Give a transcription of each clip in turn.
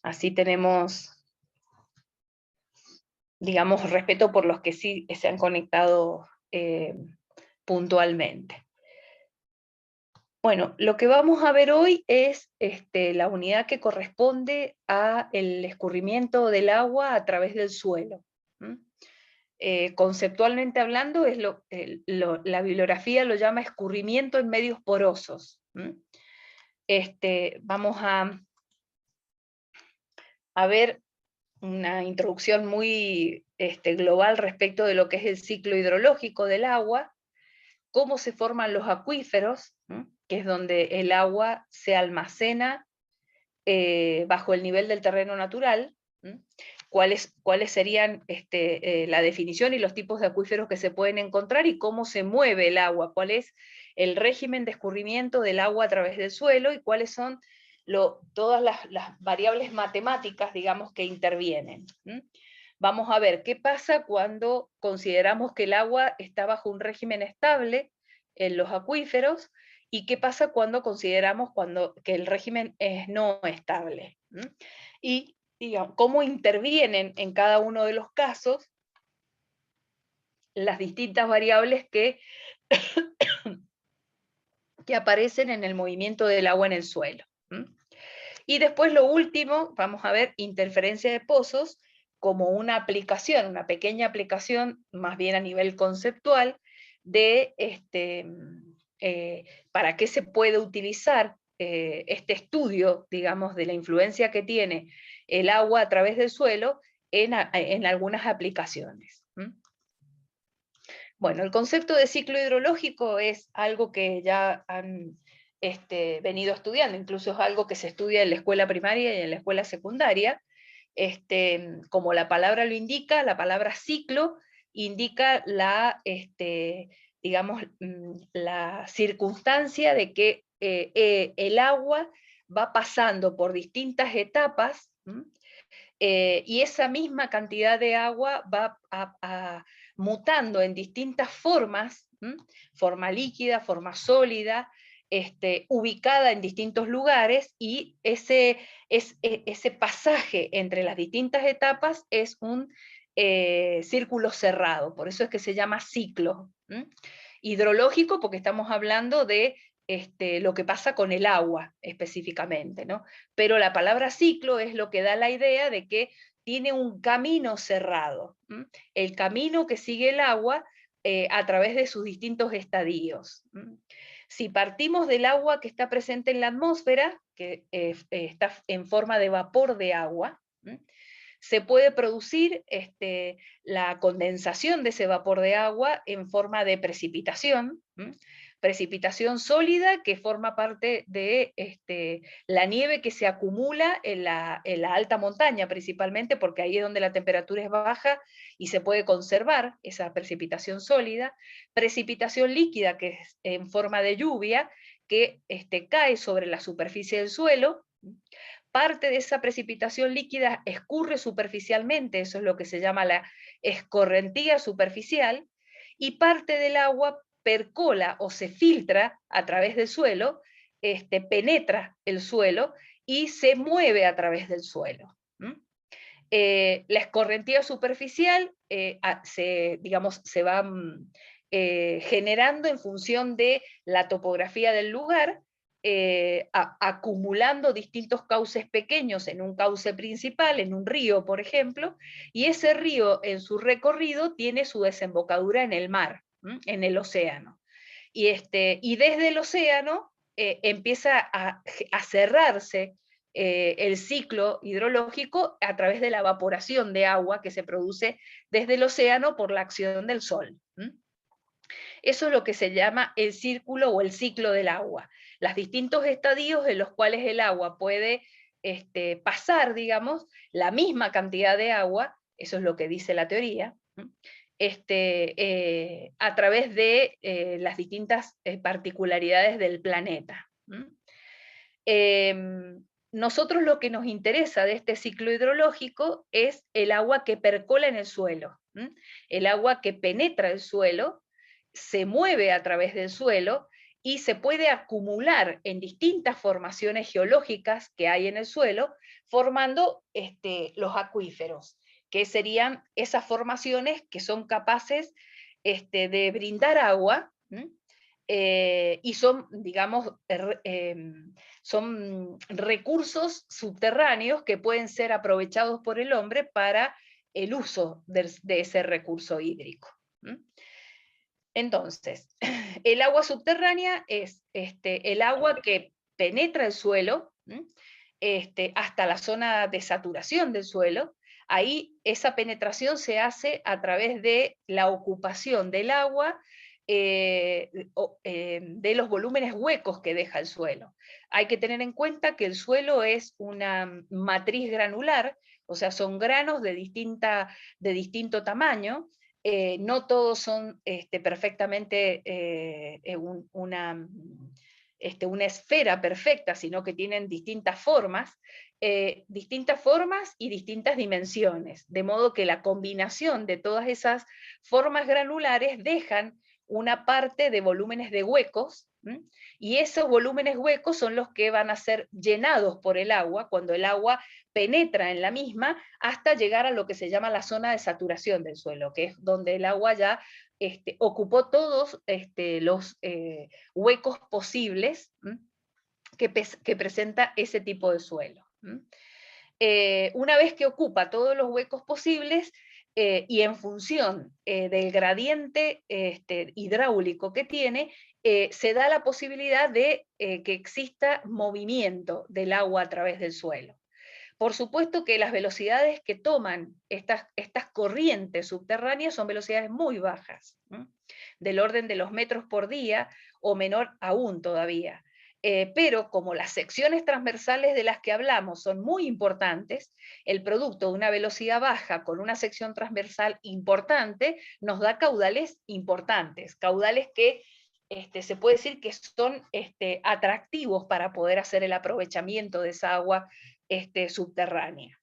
Así tenemos, digamos, respeto por los que sí se han conectado puntualmente. Bueno, lo que vamos a ver hoy es la unidad que corresponde al escurrimiento del agua a través del suelo. Conceptualmente hablando, la bibliografía lo llama escurrimiento en medios porosos. Vamos a ver una introducción muy global respecto de lo que es el ciclo hidrológico del agua, cómo se forman los acuíferos, que es donde el agua se almacena bajo el nivel del terreno natural, cuáles serían la definición y los tipos de acuíferos que se pueden encontrar y cómo se mueve el agua, cuál es el régimen de escurrimiento del agua a través del suelo y cuáles son todas las variables matemáticas, digamos, que intervienen. Vamos a ver qué pasa cuando consideramos que el agua está bajo un régimen estable en los acuíferos y qué pasa cuando consideramos que el régimen es no estable. Y digamos, cómo intervienen en cada uno de los casos las distintas variables que aparecen en el movimiento del agua en el suelo. Y después lo último, vamos a ver interferencia de pozos como una aplicación, una pequeña aplicación, más bien a nivel conceptual, de para qué se puede utilizar este estudio, digamos, de la influencia que tiene el agua a través del suelo en algunas aplicaciones. Bueno, el concepto de ciclo hidrológico es algo que ya han venido estudiando, incluso es algo que se estudia en la escuela primaria y en la escuela secundaria. Como la palabra lo indica, la palabra ciclo indica digamos, la circunstancia de que el agua va pasando por distintas etapas, y esa misma cantidad de agua va mutando en distintas formas, forma líquida, forma sólida, ubicada en distintos lugares, y ese pasaje entre las distintas etapas es un círculo cerrado, por eso es que se llama ciclo. Hidrológico, porque estamos hablando de lo que pasa con el agua específicamente, ¿no? Pero la palabra ciclo es lo que da la idea de que tiene un camino cerrado, el camino que sigue el agua a través de sus distintos estadios. Si partimos del agua que está presente en la atmósfera, que está en forma de vapor de agua, se puede producir la condensación de ese vapor de agua en forma de precipitación, precipitación sólida que forma parte de la nieve que se acumula en la alta montaña principalmente, porque ahí es donde la temperatura es baja y se puede conservar esa precipitación sólida, precipitación líquida que es en forma de lluvia, que cae sobre la superficie del suelo. Parte de esa precipitación líquida escurre superficialmente, eso es lo que se llama la escorrentía superficial, y parte del agua percola o se filtra a través del suelo, penetra el suelo y se mueve a través del suelo. La escorrentía superficial digamos, se va generando en función de la topografía del lugar, acumulando distintos cauces pequeños en un cauce principal, en un río, por ejemplo, y ese río en su recorrido tiene su desembocadura en el mar, en el océano. Y desde el océano empieza a cerrarse el ciclo hidrológico a través de la evaporación de agua que se produce desde el océano por la acción del sol. Eso es lo que se llama el círculo o el ciclo del agua. Los distintos estadios en los cuales el agua puede pasar, digamos, la misma cantidad de agua, eso es lo que dice la teoría, a través de las distintas particularidades del planeta. Nosotros lo que nos interesa de este ciclo hidrológico es el agua que percola en el suelo, el agua que penetra el suelo, se mueve a través del suelo y se puede acumular en distintas formaciones geológicas que hay en el suelo, formando los acuíferos, que serían esas formaciones que son capaces de brindar agua, y son, digamos, son recursos subterráneos que pueden ser aprovechados por el hombre para el uso de ese recurso hídrico. Entonces, el agua subterránea es el agua que penetra el suelo hasta la zona de saturación del suelo. Ahí esa penetración se hace a través de la ocupación del agua de los volúmenes huecos que deja el suelo. Hay que tener en cuenta que el suelo es una matriz granular, o sea, son granos de distinto tamaño. No todos son perfectamente una esfera perfecta, sino que tienen distintas formas y distintas dimensiones, de modo que la combinación de todas esas formas granulares dejan una parte de volúmenes de huecos, y esos volúmenes huecos son los que van a ser llenados por el agua cuando el agua penetra en la misma hasta llegar a lo que se llama la zona de saturación del suelo, que es donde el agua ya ocupó todos los huecos posibles que presenta ese tipo de suelo. Una vez que ocupa todos los huecos posibles, y en función del gradiente hidráulico que tiene, se da la posibilidad de que exista movimiento del agua a través del suelo. Por supuesto que las velocidades que toman estas corrientes subterráneas son velocidades muy bajas, del orden de los metros por día o menor aún todavía. Pero como las secciones transversales de las que hablamos son muy importantes, el producto de una velocidad baja con una sección transversal importante nos da caudales importantes, caudales que se puede decir que son atractivos para poder hacer el aprovechamiento de esa agua subterránea.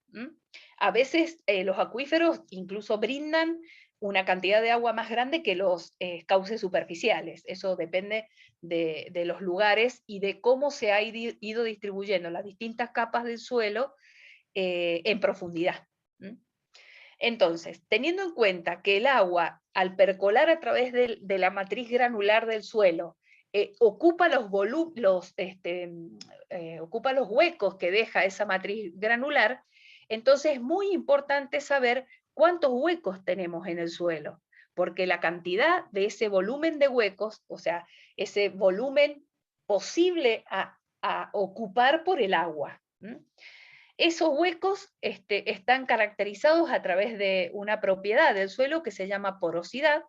A veces los acuíferos incluso brindan una cantidad de agua más grande que los cauces superficiales. Eso depende de los lugares y de cómo se ha ido distribuyendo las distintas capas del suelo en profundidad. Entonces, teniendo en cuenta que el agua, al percolar a través de la matriz granular del suelo, ocupa ocupa los huecos que deja esa matriz granular, entonces es muy importante saber cuántos huecos tenemos en el suelo, porque la cantidad de ese volumen de huecos, o sea, ese volumen posible a ocupar por el agua. Esos huecos están caracterizados a través de una propiedad del suelo que se llama porosidad,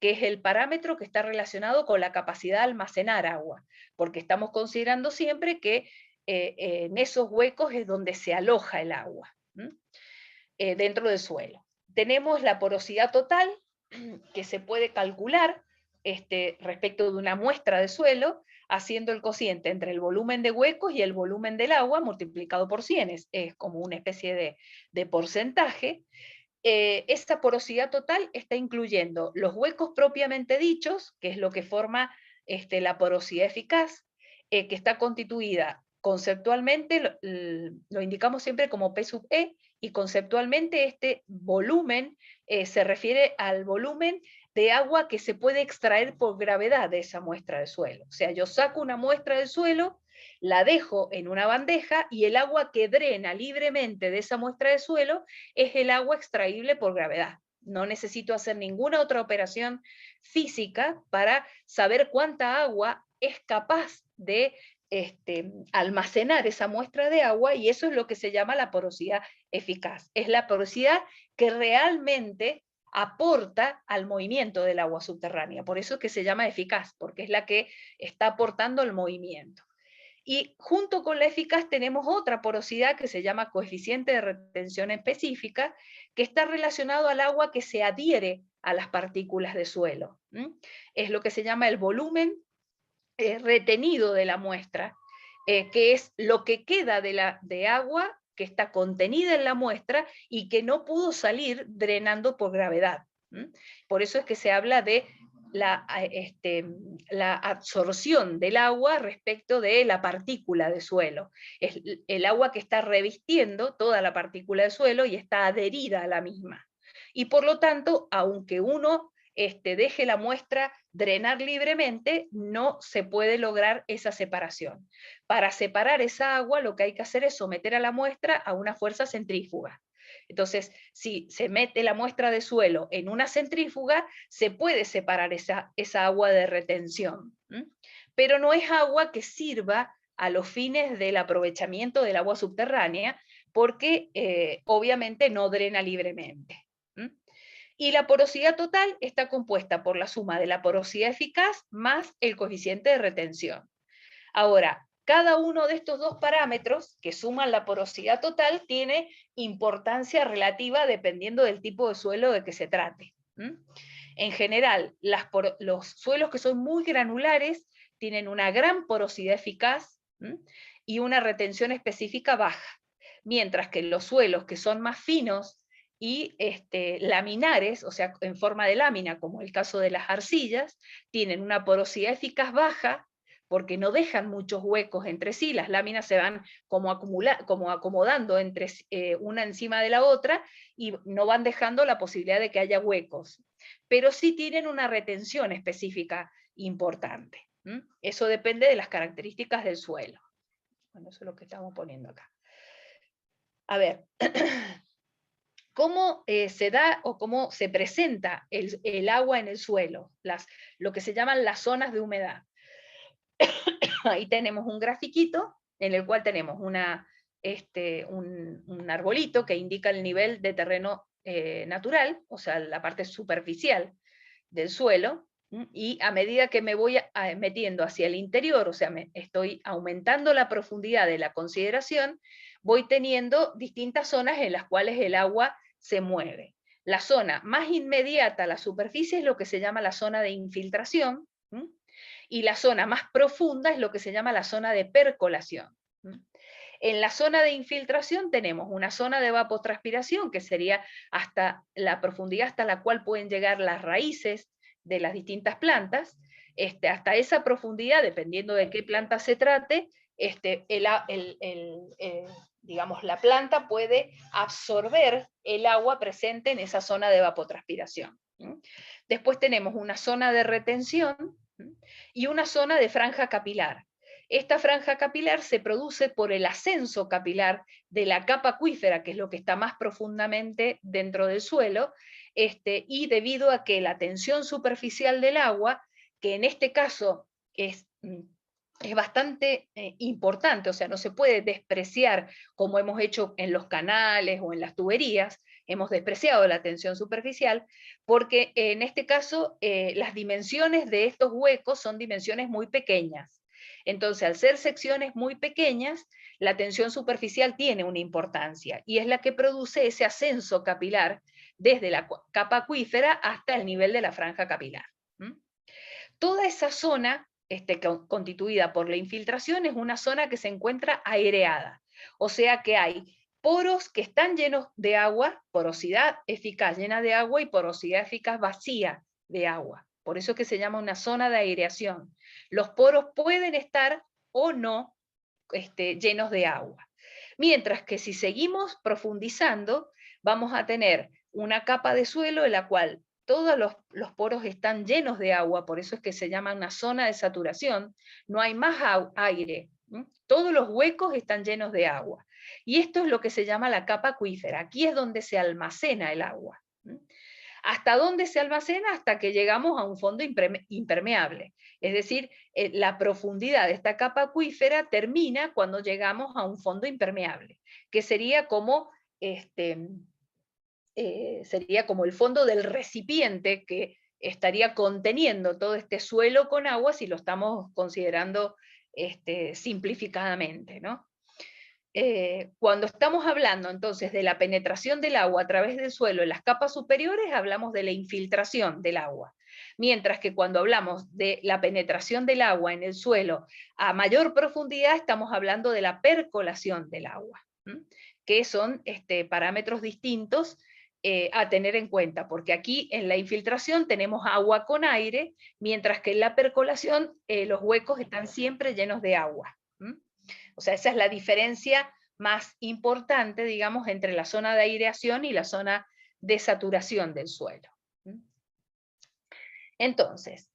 que es el parámetro que está relacionado con la capacidad de almacenar agua, porque estamos considerando siempre que en esos huecos es donde se aloja el agua, dentro del suelo. Tenemos la porosidad total, que se puede calcular respecto de una muestra de suelo, haciendo el cociente entre el volumen de huecos y el volumen del agua multiplicado por 100, es como una especie de porcentaje. Esta porosidad total está incluyendo los huecos propiamente dichos, que es lo que forma la porosidad eficaz, que está constituida conceptualmente, lo indicamos siempre como P sub E, y conceptualmente este volumen se refiere al volumen de agua que se puede extraer por gravedad de esa muestra de suelo. O sea, yo saco una muestra del suelo, la dejo en una bandeja y el agua que drena libremente de esa muestra de suelo es el agua extraíble por gravedad. No necesito hacer ninguna otra operación física para saber cuánta agua es capaz de almacenar esa muestra de agua, y eso es lo que se llama la porosidad eficaz. Es la porosidad que realmente aporta al movimiento del agua subterránea. Por eso es que se llama eficaz, porque es la que está aportando el movimiento. Y junto con la eficaz tenemos otra porosidad que se llama coeficiente de retención específica, que está relacionado al agua que se adhiere a las partículas de suelo. Es lo que se llama el volumen retenido de la muestra, que es lo que queda de agua que está contenida en la muestra y que no pudo salir drenando por gravedad. Por eso es que se habla de la absorción del agua respecto de la partícula de suelo. Es el agua que está revistiendo toda la partícula de suelo y está adherida a la misma. Y por lo tanto, aunque uno deje la muestra drenar libremente, no se puede lograr esa separación. Para separar esa agua, lo que hay que hacer es someter a la muestra a una fuerza centrífuga. Entonces, si se mete la muestra de suelo en una centrífuga, se puede separar esa agua de retención. Pero no es agua que sirva a los fines del aprovechamiento del agua subterránea, porque obviamente no drena libremente. Y la porosidad total está compuesta por la suma de la porosidad eficaz más el coeficiente de retención. Ahora, cada uno de estos dos parámetros que suman la porosidad total tiene importancia relativa dependiendo del tipo de suelo de que se trate. En general, los suelos que son muy granulares tienen una gran porosidad eficaz y una retención específica baja, mientras que los suelos que son más finos y laminares, o sea, en forma de lámina, como el caso de las arcillas, tienen una porosidad eficaz baja, porque no dejan muchos huecos entre sí, las láminas se van como acomodando entre una encima de la otra y no van dejando la posibilidad de que haya huecos, pero sí tienen una retención específica importante. Eso depende de las características del suelo. Bueno, eso es lo que estamos poniendo acá. A ver, ¿cómo se da o cómo se presenta el agua en el suelo? Lo que se llaman las zonas de humedad. Ahí tenemos un grafiquito en el cual tenemos un arbolito que indica el nivel de terreno natural, o sea, la parte superficial del suelo, y a medida que me voy metiendo hacia el interior, o sea, estoy aumentando la profundidad de la consideración, voy teniendo distintas zonas en las cuales el agua se mueve. La zona más inmediata a la superficie es lo que se llama la zona de infiltración, y la zona más profunda es lo que se llama la zona de percolación. En la zona de infiltración tenemos una zona de evapotranspiración, que sería hasta la profundidad hasta la cual pueden llegar las raíces de las distintas plantas. Hasta esa profundidad, dependiendo de qué planta se trate, digamos, la planta puede absorber el agua presente en esa zona de evapotranspiración. Después tenemos una zona de retención y una zona de franja capilar. Esta franja capilar se produce por el ascenso capilar de la capa acuífera, que es lo que está más profundamente dentro del suelo, y debido a que la tensión superficial del agua, que en este caso es bastante importante, o sea, no se puede despreciar como hemos hecho en los canales o en las tuberías, hemos despreciado la tensión superficial, porque en este caso las dimensiones de estos huecos son dimensiones muy pequeñas. Entonces, al ser secciones muy pequeñas, la tensión superficial tiene una importancia, y es la que produce ese ascenso capilar desde la capa acuífera hasta el nivel de la franja capilar. Toda esa zona constituida por la infiltración es una zona que se encuentra aireada, o sea que hay poros que están llenos de agua, porosidad eficaz llena de agua y porosidad eficaz vacía de agua. Por eso es que se llama una zona de aireación. Los poros pueden estar o no llenos de agua. Mientras que si seguimos profundizando, vamos a tener una capa de suelo en la cual todos los poros están llenos de agua, por eso es que se llama una zona de saturación, no hay más aire, todos los huecos están llenos de agua. Y esto es lo que se llama la capa acuífera, aquí es donde se almacena el agua. ¿Hasta dónde se almacena? Hasta que llegamos a un fondo impermeable. Es decir, la profundidad de esta capa acuífera termina cuando llegamos a un fondo impermeable, que sería como el fondo del recipiente que estaría conteniendo todo este suelo con agua, si lo estamos considerando simplificadamente, ¿no? Cuando estamos hablando entonces de la penetración del agua a través del suelo en las capas superiores, hablamos de la infiltración del agua. Mientras que cuando hablamos de la penetración del agua en el suelo a mayor profundidad, estamos hablando de la percolación del agua, que son parámetros distintos a tener en cuenta, porque aquí en la infiltración tenemos agua con aire, mientras que en la percolación los huecos están siempre llenos de agua. O sea, esa es la diferencia más importante, digamos, entre la zona de aireación y la zona de saturación del suelo. Entonces,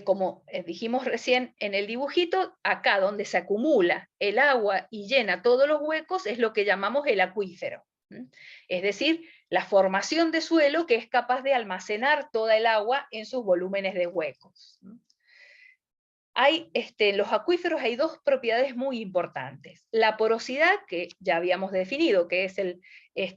como dijimos recién en el dibujito, acá donde se acumula el agua y llena todos los huecos es lo que llamamos el acuífero. Es decir, la formación de suelo que es capaz de almacenar toda el agua en sus volúmenes de huecos. En los acuíferos hay dos propiedades muy importantes. La porosidad, que ya habíamos definido, que es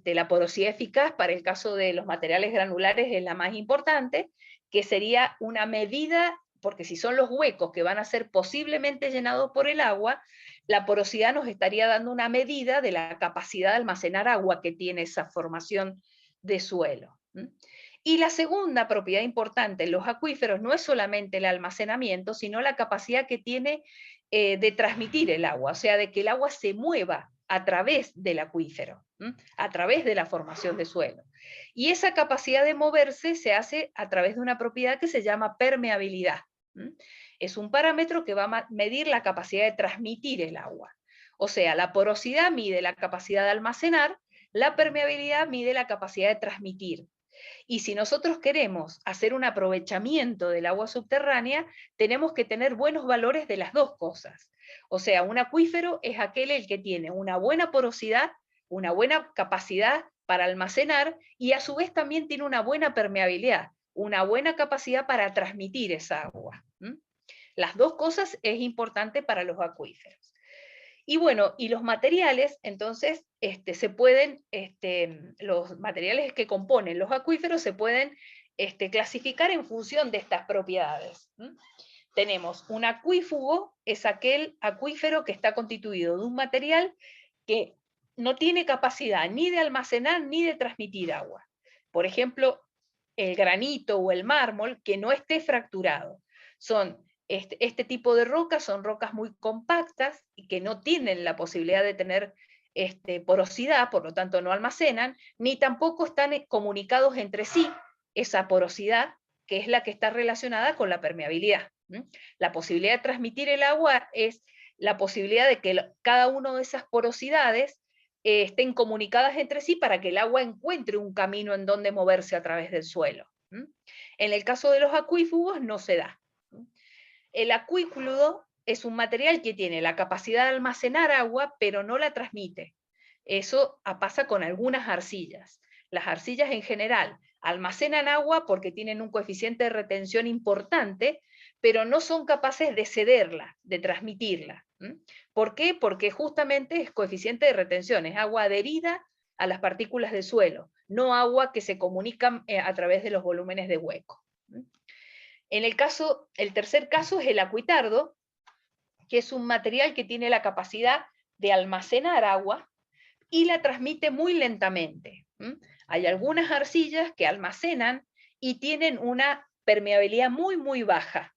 la porosidad eficaz para el caso de los materiales granulares, es la más importante, que sería una medida, porque si son los huecos que van a ser posiblemente llenados por el agua, la porosidad nos estaría dando una medida de la capacidad de almacenar agua que tiene esa formación de suelo. Y la segunda propiedad importante en los acuíferos no es solamente el almacenamiento, sino la capacidad que tiene de transmitir el agua, o sea, de que el agua se mueva a través del acuífero, a través de la formación de suelo. Y esa capacidad de moverse se hace a través de una propiedad que se llama permeabilidad. Es un parámetro que va a medir la capacidad de transmitir el agua. O sea, la porosidad mide la capacidad de almacenar, la permeabilidad mide la capacidad de transmitir. Y si nosotros queremos hacer un aprovechamiento del agua subterránea, tenemos que tener buenos valores de las dos cosas. O sea, un acuífero es aquel el que tiene una buena porosidad, una buena capacidad para almacenar y a su vez también tiene una buena permeabilidad, una buena capacidad para transmitir esa agua. Las dos cosas es importante para los acuíferos. Y bueno, y los materiales, entonces, los materiales que componen los acuíferos se pueden clasificar en función de estas propiedades. Tenemos un acuífugo, es aquel acuífero que está constituido de un material que no tiene capacidad ni de almacenar ni de transmitir agua. Por ejemplo, el granito o el mármol que no esté fracturado. Son este tipo de rocas son rocas muy compactas y que no tienen la posibilidad de tener porosidad, por lo tanto no almacenan, ni tampoco están comunicados entre sí esa porosidad, que es la que está relacionada con la permeabilidad. La posibilidad de transmitir el agua es la posibilidad de que cada una de esas porosidades estén comunicadas entre sí para que el agua encuentre un camino en donde moverse a través del suelo. En el caso de los acuífugos no se da. El acuícludo es un material que tiene la capacidad de almacenar agua, pero no la transmite. Eso pasa con algunas arcillas. Las arcillas en general almacenan agua porque tienen un coeficiente de retención importante, pero no son capaces de cederla, de transmitirla. ¿Por qué? Porque justamente es coeficiente de retención, es agua adherida a las partículas del suelo, no agua que se comunican a través de los volúmenes de hueco. El tercer caso es el acuitardo, que es un material que tiene la capacidad de almacenar agua y la transmite muy lentamente. Hay algunas arcillas que almacenan y tienen una permeabilidad muy, muy baja.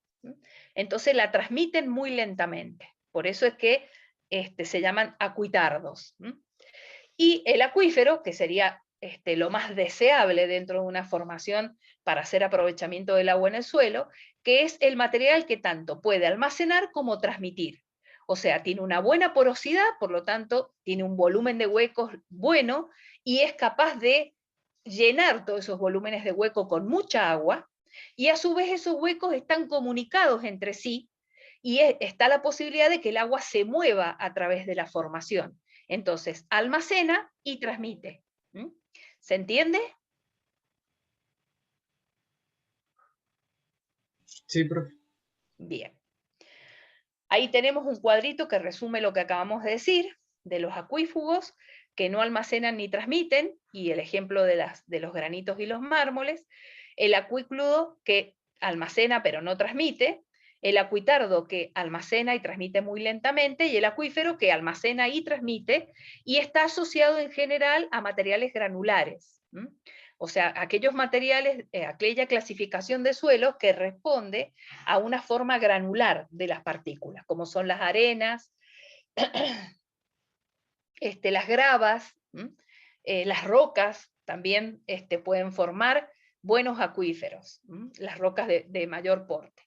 Entonces la transmiten muy lentamente. Por eso es que se llaman acuitardos. Y el acuífero, que sería lo más deseable dentro de una formación para hacer aprovechamiento del agua en el suelo, que es el material que tanto puede almacenar como transmitir. O sea, tiene una buena porosidad, por lo tanto, tiene un volumen de huecos bueno y es capaz de llenar todos esos volúmenes de hueco con mucha agua, y a su vez esos huecos están comunicados entre sí, y está la posibilidad de que el agua se mueva a través de la formación. Entonces, almacena y transmite. ¿Se entiende? Sí, profe. Bien. Ahí tenemos un cuadrito que resume lo que acabamos de decir, de los acuífugos, que no almacenan ni transmiten, y el ejemplo de los granitos y los mármoles, el acuícludo que almacena pero no transmite, el acuitardo que almacena y transmite muy lentamente, y el acuífero que almacena y transmite, y está asociado en general a materiales granulares. O sea, aquellos materiales, aquella clasificación de suelos que responde a una forma granular de las partículas, como son las arenas, las gravas, las rocas, también pueden formar buenos acuíferos, las rocas de mayor porte.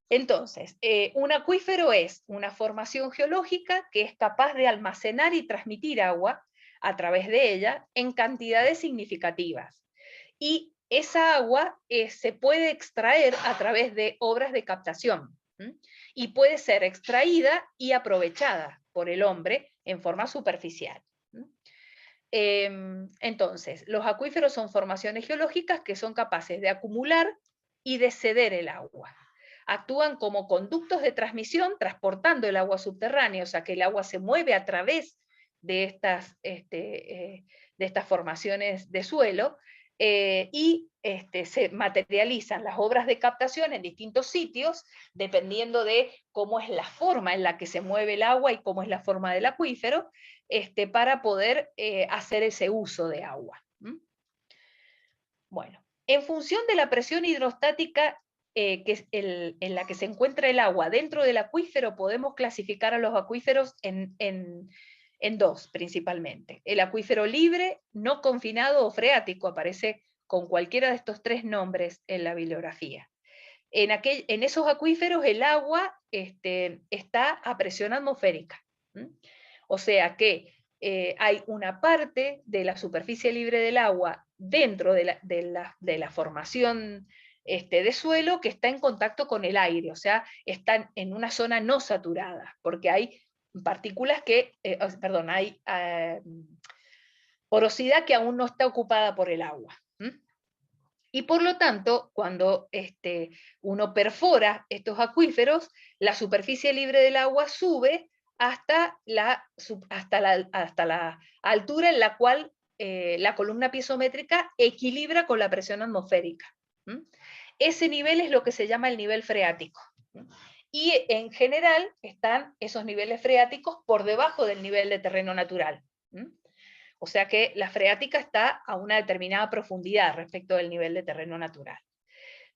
Entonces, un acuífero es una formación geológica que es capaz de almacenar y transmitir agua a través de ella en cantidades significativas. Y esa agua se puede extraer a través de obras de captación, y puede ser extraída y aprovechada por el hombre en forma superficial. Entonces, los acuíferos son formaciones geológicas que son capaces de acumular y de ceder el agua. Actúan como conductos de transmisión, transportando el agua subterránea, o sea que el agua se mueve a través de estas formaciones de suelo, y se materializan las obras de captación en distintos sitios, dependiendo de cómo es la forma en la que se mueve el agua y cómo es la forma del acuífero, para poder hacer ese uso de agua. Bueno, en función de la presión hidrostática en la que se encuentra el agua dentro del acuífero, podemos clasificar a los acuíferos en dos principalmente. El acuífero libre, no confinado o freático, aparece con cualquiera de estos tres nombres en la bibliografía. En esos acuíferos el agua está a presión atmosférica. O sea que hay una parte de la superficie libre del agua dentro de la formación de suelo que está en contacto con el aire, o sea, están en una zona no saturada, porque hay partículas que, hay porosidad que aún no está ocupada por el agua. Y por lo tanto, cuando uno perfora estos acuíferos, la superficie libre del agua sube hasta la altura en la cual la columna piezométrica equilibra con la presión atmosférica. Ese nivel es lo que se llama el nivel freático. Y en general están esos niveles freáticos por debajo del nivel de terreno natural. O sea que la freática está a una determinada profundidad respecto del nivel de terreno natural.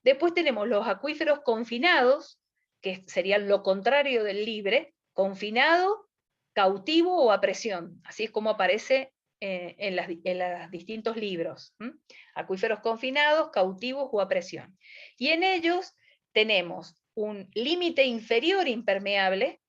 Después tenemos los acuíferos confinados, que serían lo contrario del libre, confinado, cautivo o a presión, así es como aparece en los distintos libros. Acuíferos confinados, cautivos o a presión. Y en ellos tenemos un límite inferior impermeable,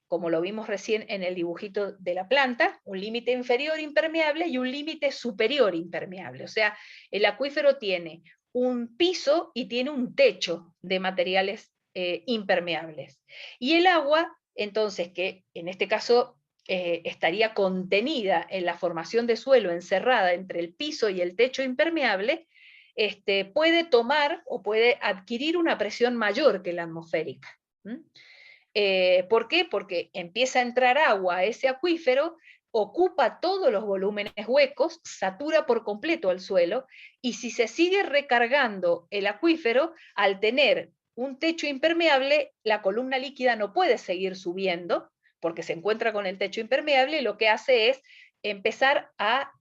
como lo vimos recién en el dibujito de la planta, un límite inferior impermeable y un límite superior impermeable. O sea, el acuífero tiene un piso y tiene un techo de materiales impermeables. Y el agua, entonces, que en este caso estaría contenida en la formación de suelo, encerrada entre el piso y el techo impermeable, puede tomar o puede adquirir una presión mayor que la atmosférica. ¿Por qué? Porque empieza a entrar agua a ese acuífero, ocupa todos los volúmenes huecos, satura por completo el suelo, y si se sigue recargando el acuífero, al tener un techo impermeable, la columna líquida no puede seguir subiendo, porque se encuentra con el techo impermeable, y lo que hace es empezar a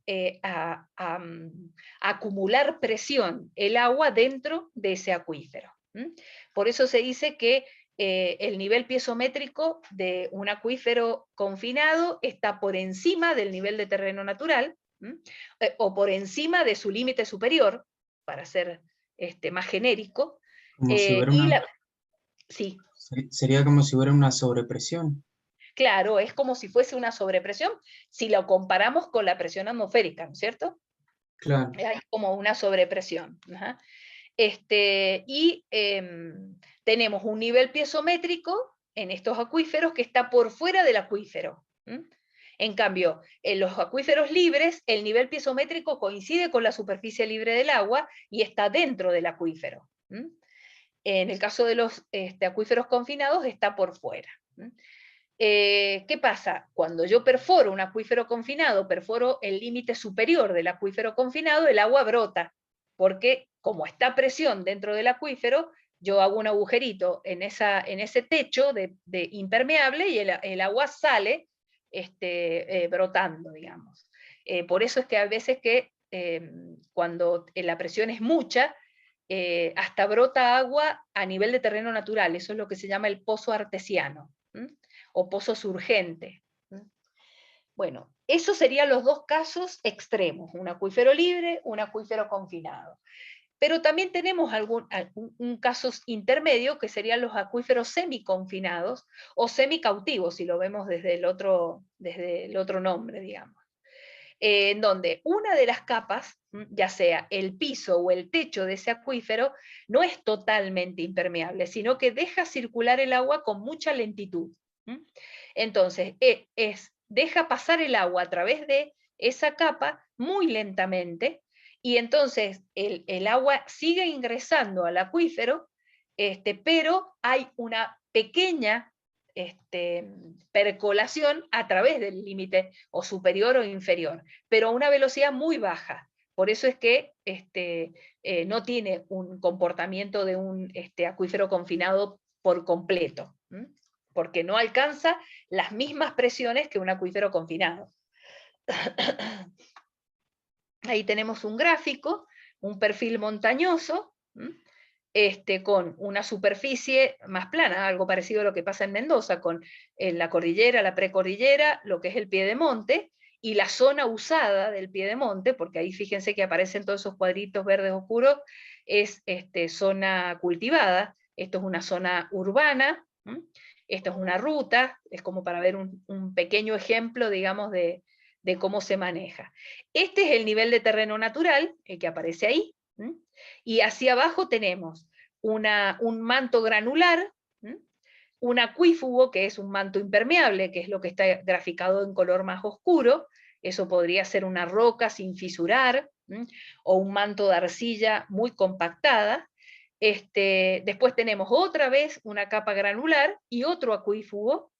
acumular presión el agua dentro de ese acuífero. Por eso se dice que el nivel piezométrico de un acuífero confinado está por encima del nivel de terreno natural, o por encima de su límite superior, para ser más genérico. Como si hubiera Sí, sería como si hubiera una sobrepresión. claro, es como si fuese una sobrepresión, si lo comparamos con la presión atmosférica, ¿no es cierto? Claro. Hay como una sobrepresión. Y tenemos un nivel piezométrico en estos acuíferos que está por fuera del acuífero. En cambio, en los acuíferos libres, el nivel piezométrico coincide con la superficie libre del agua y está dentro del acuífero. En el caso de los acuíferos confinados, está por fuera. ¿Qué pasa? Cuando yo perforo un acuífero confinado, perforo el límite superior del acuífero confinado, el agua brota, porque como está a presión dentro del acuífero, yo hago un agujerito en ese techo de impermeable y el agua sale brotando, digamos. Por eso es que a veces que cuando la presión es mucha, hasta brota agua a nivel de terreno natural, eso es lo que se llama el pozo artesiano, o pozo surgente. Bueno, Esos serían los dos casos extremos, un acuífero libre, un acuífero confinado. Pero también tenemos un caso intermedio, que serían los acuíferos semiconfinados o semicautivos, si lo vemos desde el otro nombre, digamos. En donde una de las capas, ya sea el piso o el techo de ese acuífero, no es totalmente impermeable, sino que deja circular el agua con mucha lentitud. Entonces, deja pasar el agua a través de esa capa muy lentamente, y entonces el agua sigue ingresando al acuífero, pero hay una pequeña percolación a través del límite o superior o inferior, pero a una velocidad muy baja. Por eso es que no tiene un comportamiento de un acuífero confinado por completo, porque no alcanza las mismas presiones que un acuífero confinado. Ahí tenemos un gráfico, un perfil montañoso, con una superficie más plana, algo parecido a lo que pasa en Mendoza, con la cordillera, la precordillera, lo que es el piedemonte, y la zona usada del piedemonte, porque ahí fíjense que aparecen todos esos cuadritos verdes oscuros, es zona cultivada. Esto es una zona urbana, esto es una ruta, es como para ver un pequeño ejemplo, digamos, de cómo se maneja. Este es el nivel de terreno natural, el que aparece ahí, y hacia abajo tenemos un manto granular, un acuífugo, que es un manto impermeable, que es lo que está graficado en color más oscuro. Eso podría ser una roca sin fisurar, o un manto de arcilla muy compactada. Después tenemos otra vez una capa granular y otro acuífugo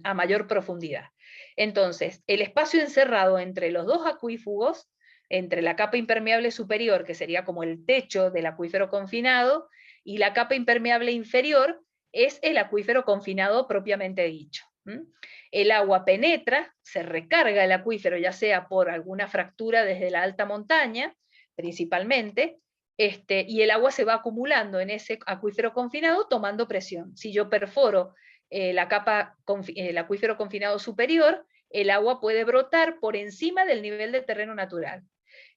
a mayor profundidad. Entonces, el espacio encerrado entre los dos acuífugos, entre la capa impermeable superior, que sería como el techo del acuífero confinado, y la capa impermeable inferior, es el acuífero confinado propiamente dicho. El agua penetra, se recarga el acuífero, ya sea por alguna fractura desde la alta montaña, principalmente, y el agua se va acumulando en ese acuífero confinado tomando presión. Si yo perforo el acuífero confinado superior, el agua puede brotar por encima del nivel de terreno natural.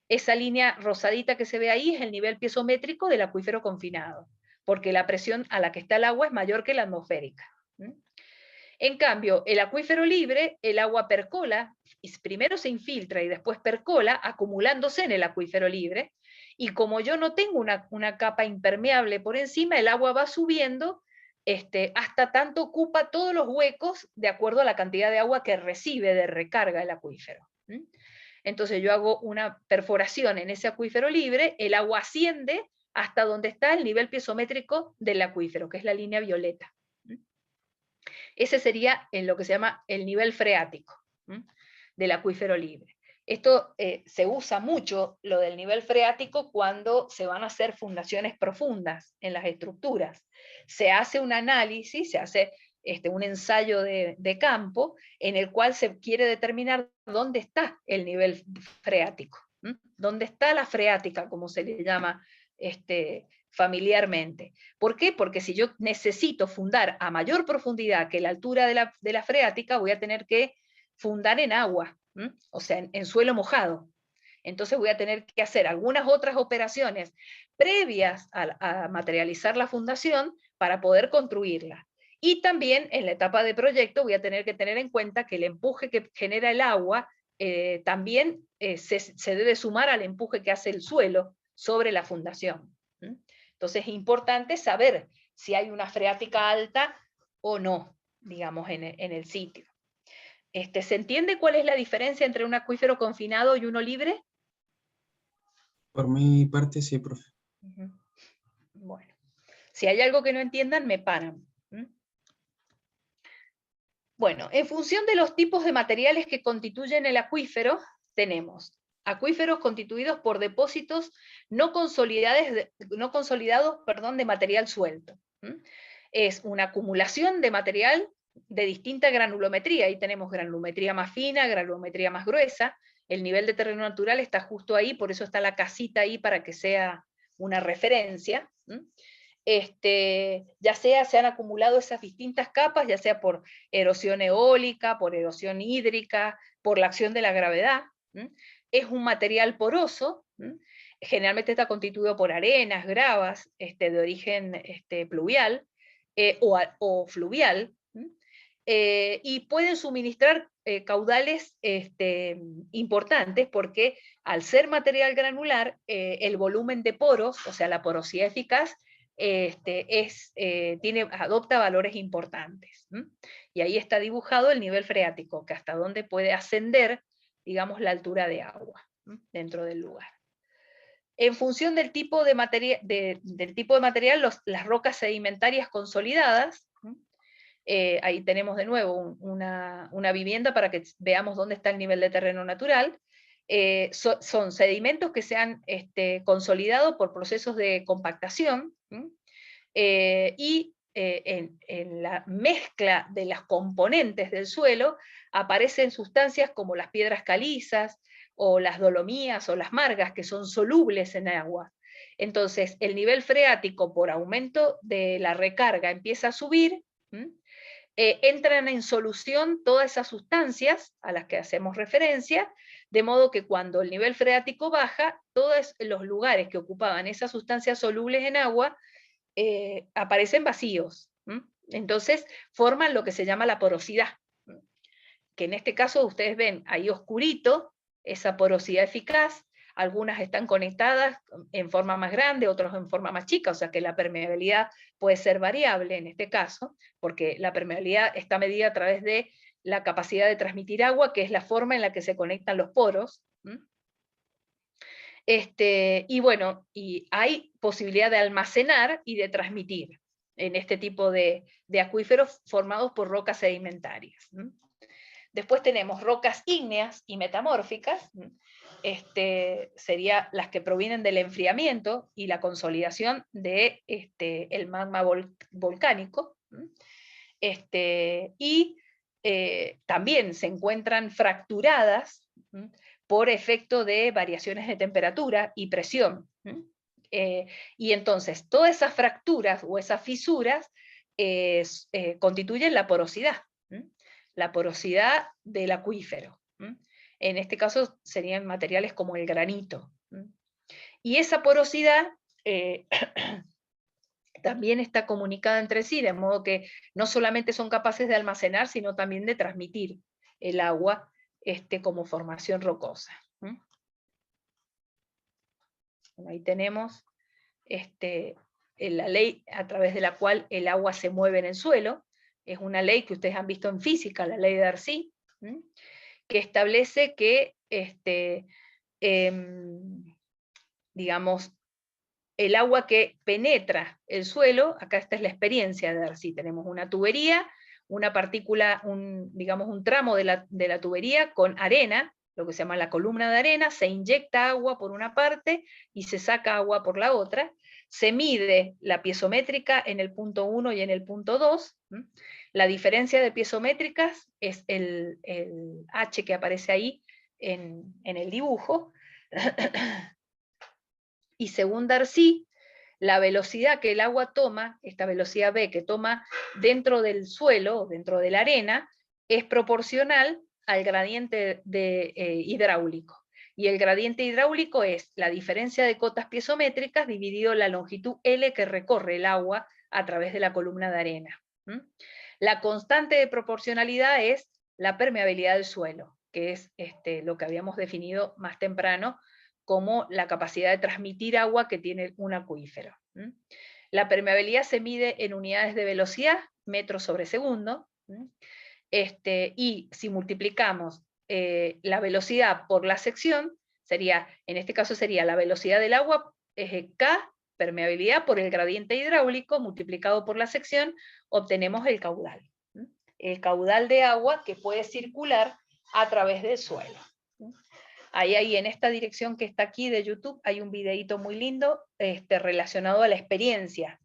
Esa línea rosadita que se ve ahí es el nivel piezométrico del acuífero confinado, porque la presión a la que está el agua es mayor que la atmosférica. En cambio, el acuífero libre, el agua percola, primero se infiltra y después percola, acumulándose en el acuífero libre, y como yo no tengo una capa impermeable por encima, el agua va subiendo hasta tanto ocupa todos los huecos de acuerdo a la cantidad de agua que recibe de recarga el acuífero. Entonces yo hago una perforación en ese acuífero libre, el agua asciende hasta donde está el nivel piezométrico del acuífero, que es la línea violeta. Ese sería en lo que se llama el nivel freático del acuífero libre. Esto se usa mucho, lo del nivel freático, cuando se van a hacer fundaciones profundas en las estructuras. Se hace un análisis, se hace un ensayo de campo en el cual se quiere determinar dónde está el nivel freático, dónde está la freática, como se le llama familiarmente. ¿Por qué? Porque si yo necesito fundar a mayor profundidad que la altura de la freática, voy a tener que fundar en agua, o sea, en suelo mojado. Entonces voy a tener que hacer algunas otras operaciones previas a materializar la fundación para poder construirla. Y también en la etapa de proyecto voy a tener que tener en cuenta que el empuje que genera el agua también se debe sumar al empuje que hace el suelo sobre la fundación. Entonces es importante saber si hay una freática alta o no, digamos, en el sitio. ¿Se entiende cuál es la diferencia entre un acuífero confinado y uno libre? Por mi parte, sí, profe. Bueno, si hay algo que no entiendan, me paran. Bueno, en función de los tipos de materiales que constituyen el acuífero, tenemos acuíferos constituidos por depósitos no consolidados, de material suelto. Es una acumulación de material de distinta granulometría. Ahí tenemos granulometría más fina, granulometría más gruesa. El nivel de terreno natural está justo ahí, por eso está la casita ahí para que sea una referencia. Ya sea se han acumulado esas distintas capas, ya sea por erosión eólica, por erosión hídrica, por la acción de la gravedad. Es un material poroso, generalmente está constituido por arenas, gravas, de origen pluvial o fluvial, y pueden suministrar caudales importantes porque al ser material granular, el volumen de poros, o sea, la porosidad eficaz, adopta valores importantes. Y ahí está dibujado el nivel freático, que hasta dónde puede ascender, digamos, la altura de agua dentro del lugar. En función del tipo de material, las rocas sedimentarias consolidadas, ahí tenemos de nuevo una vivienda para que veamos dónde está el nivel de terreno natural. Son sedimentos que se han consolidado por procesos de compactación, y en la mezcla de las componentes del suelo aparecen sustancias como las piedras calizas, o las dolomías, o las margas, que son solubles en agua. Entonces, el nivel freático, por aumento de la recarga, empieza a subir, entran en solución todas esas sustancias a las que hacemos referencia, de modo que cuando el nivel freático baja, todos los lugares que ocupaban esas sustancias solubles en agua aparecen vacíos. Entonces forman lo que se llama la porosidad, que en este caso ustedes ven ahí oscurito, esa porosidad eficaz. Algunas están conectadas en forma más grande, otras en forma más chica, o sea que la permeabilidad puede ser variable en este caso, porque la permeabilidad está medida a través de la capacidad de transmitir agua, que es la forma en la que se conectan los poros. Y bueno, y hay posibilidad de almacenar y de transmitir en este tipo de acuíferos formados por rocas sedimentarias. Después tenemos rocas ígneas y metamórficas, serían las que provienen del enfriamiento y la consolidación de el magma volcánico, y también se encuentran fracturadas por efecto de variaciones de temperatura y presión. Y entonces todas esas fracturas o esas fisuras constituyen la porosidad del acuífero. En este caso serían materiales como el granito. Y esa porosidad también está comunicada entre sí, de modo que no solamente son capaces de almacenar, sino también de transmitir el agua como formación rocosa. Bueno, ahí tenemos la ley a través de la cual el agua se mueve en el suelo. Es una ley que ustedes han visto en física, la ley de Darcy, que establece que digamos, el agua que penetra el suelo, acá esta es la experiencia de Darcy, tenemos una tubería, una partícula, digamos un tramo de la tubería con arena, lo que se llama la columna de arena, se inyecta agua por una parte y se saca agua por la otra, se mide la piezométrica en el punto 1 y en el punto 2, la diferencia de piezométricas es el H que aparece ahí en el dibujo, y según Darcy, la velocidad que el agua toma, esta velocidad V que toma dentro del suelo, dentro de la arena, es proporcional al gradiente hidráulico. Y el gradiente hidráulico es la diferencia de cotas piezométricas dividido la longitud L que recorre el agua a través de la columna de arena. La constante de proporcionalidad es la permeabilidad del suelo, que es lo que habíamos definido más temprano como la capacidad de transmitir agua que tiene un acuífero. La permeabilidad se mide en unidades de velocidad, metros sobre segundo, y si multiplicamos la velocidad por la sección, en este caso sería la velocidad del agua, K, permeabilidad por el gradiente hidráulico, multiplicado por la sección, obtenemos el caudal. El caudal de agua que puede circular a través del suelo. Ahí en esta dirección que está aquí de YouTube hay un videíto muy lindo relacionado a la experiencia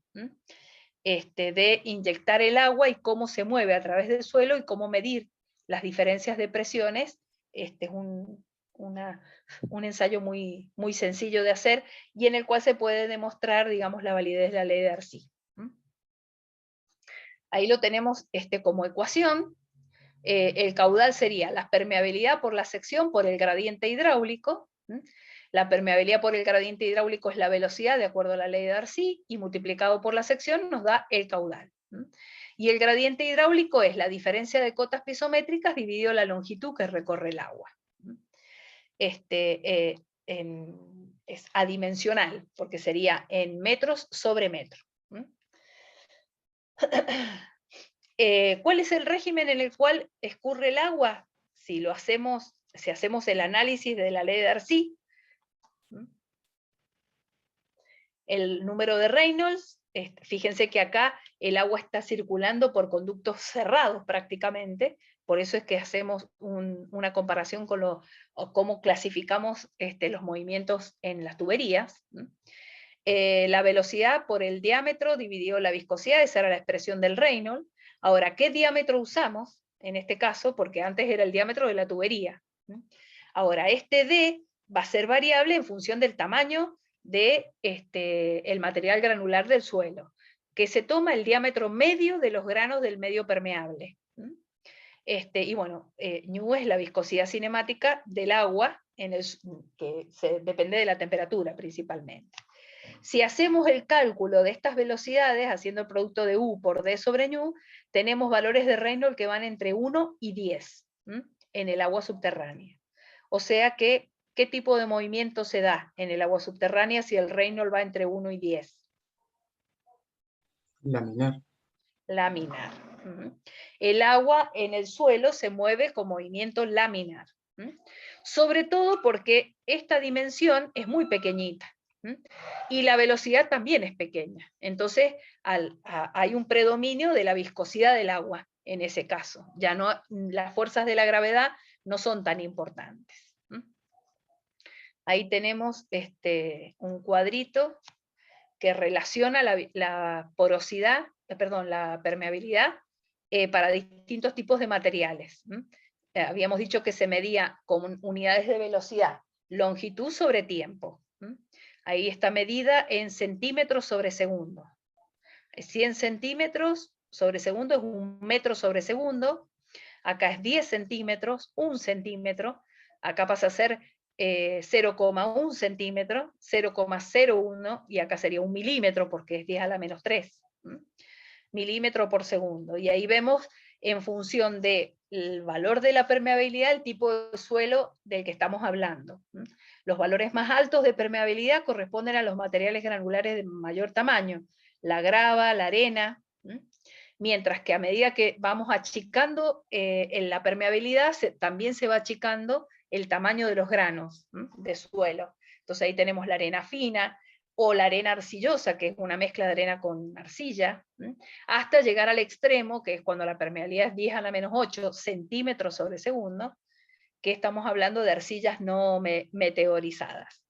de inyectar el agua y cómo se mueve a través del suelo y cómo medir las diferencias de presiones. Es un ensayo muy, muy sencillo de hacer y en el cual se puede demostrar, digamos, la validez de la ley de Darcy. Ahí lo tenemos como ecuación. El caudal sería la permeabilidad por la sección por el gradiente hidráulico. La permeabilidad por el gradiente hidráulico es la velocidad de acuerdo a la ley de Darcy, y multiplicado por la sección nos da el caudal. Y el gradiente hidráulico es la diferencia de cotas piezométricas dividido la longitud que recorre el agua. Es adimensional, porque sería en metros sobre metro. ¿Cuál es el régimen en el cual escurre el agua? Si hacemos el análisis de la ley de Darcy, el número de Reynolds, fíjense que acá el agua está circulando por conductos cerrados prácticamente, por eso es que hacemos una comparación con cómo clasificamos los movimientos en las tuberías. La velocidad por el diámetro dividido la viscosidad, esa era la expresión del Reynolds. Ahora, ¿qué diámetro usamos en este caso? Porque antes era el diámetro de la tubería. Ahora, este D va a ser variable en función del tamaño de el material granular del suelo, que se toma el diámetro medio de los granos del medio permeable. Y bueno, ν es la viscosidad cinemática del agua, que depende de la temperatura principalmente. Si hacemos el cálculo de estas velocidades, haciendo el producto de U por D sobre ν, tenemos valores de Reynolds que van entre 1 y 10 en el agua subterránea. O sea que, ¿qué tipo de movimiento se da en el agua subterránea si el Reynolds va entre 1 y 10? Laminar. Laminar. El agua en el suelo se mueve con movimiento laminar. Sobre todo porque esta dimensión es muy pequeñita. Y la velocidad también es pequeña. Entonces hay un predominio de la viscosidad del agua en ese caso. Ya no, las fuerzas de la gravedad no son tan importantes. Ahí tenemos un cuadrito que relaciona la porosidad, la permeabilidad para distintos tipos de materiales. Habíamos dicho que se medía con unidades de velocidad, longitud sobre tiempo. Ahí está medida en centímetros sobre segundo. 100 centímetros sobre segundo es 1 metro sobre segundo. Acá es 10 centímetros, 1 centímetro. Acá pasa a ser 0,1 centímetro, 0,01, y acá sería 1 milímetro porque es 10 a la menos 3. Milímetro por segundo. Y ahí vemos, en función del valor de la permeabilidad, el tipo de suelo del que estamos hablando. Los valores más altos de permeabilidad corresponden a los materiales granulares de mayor tamaño, la grava, la arena, mientras que a medida que vamos achicando en la permeabilidad, también se va achicando el tamaño de los granos de suelo. Entonces ahí tenemos la arena fina, o la arena arcillosa, que es una mezcla de arena con arcilla, hasta llegar al extremo, que es cuando la permeabilidad es 10 a la menos 8 centímetros sobre segundo, que estamos hablando de arcillas no meteorizadas.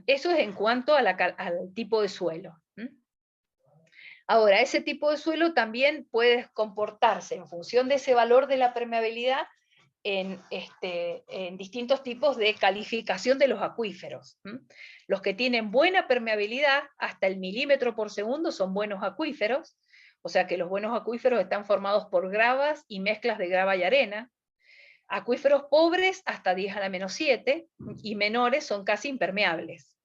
Eso es en cuanto a al tipo de suelo. Ahora, ese tipo de suelo también puede comportarse en función de ese valor de la permeabilidad en distintos tipos de calificación de los acuíferos. Los que tienen buena permeabilidad, hasta el milímetro por segundo, son buenos acuíferos, o sea que los buenos acuíferos están formados por gravas y mezclas de grava y arena. Acuíferos pobres hasta 10 a la menos 7, y menores son casi impermeables.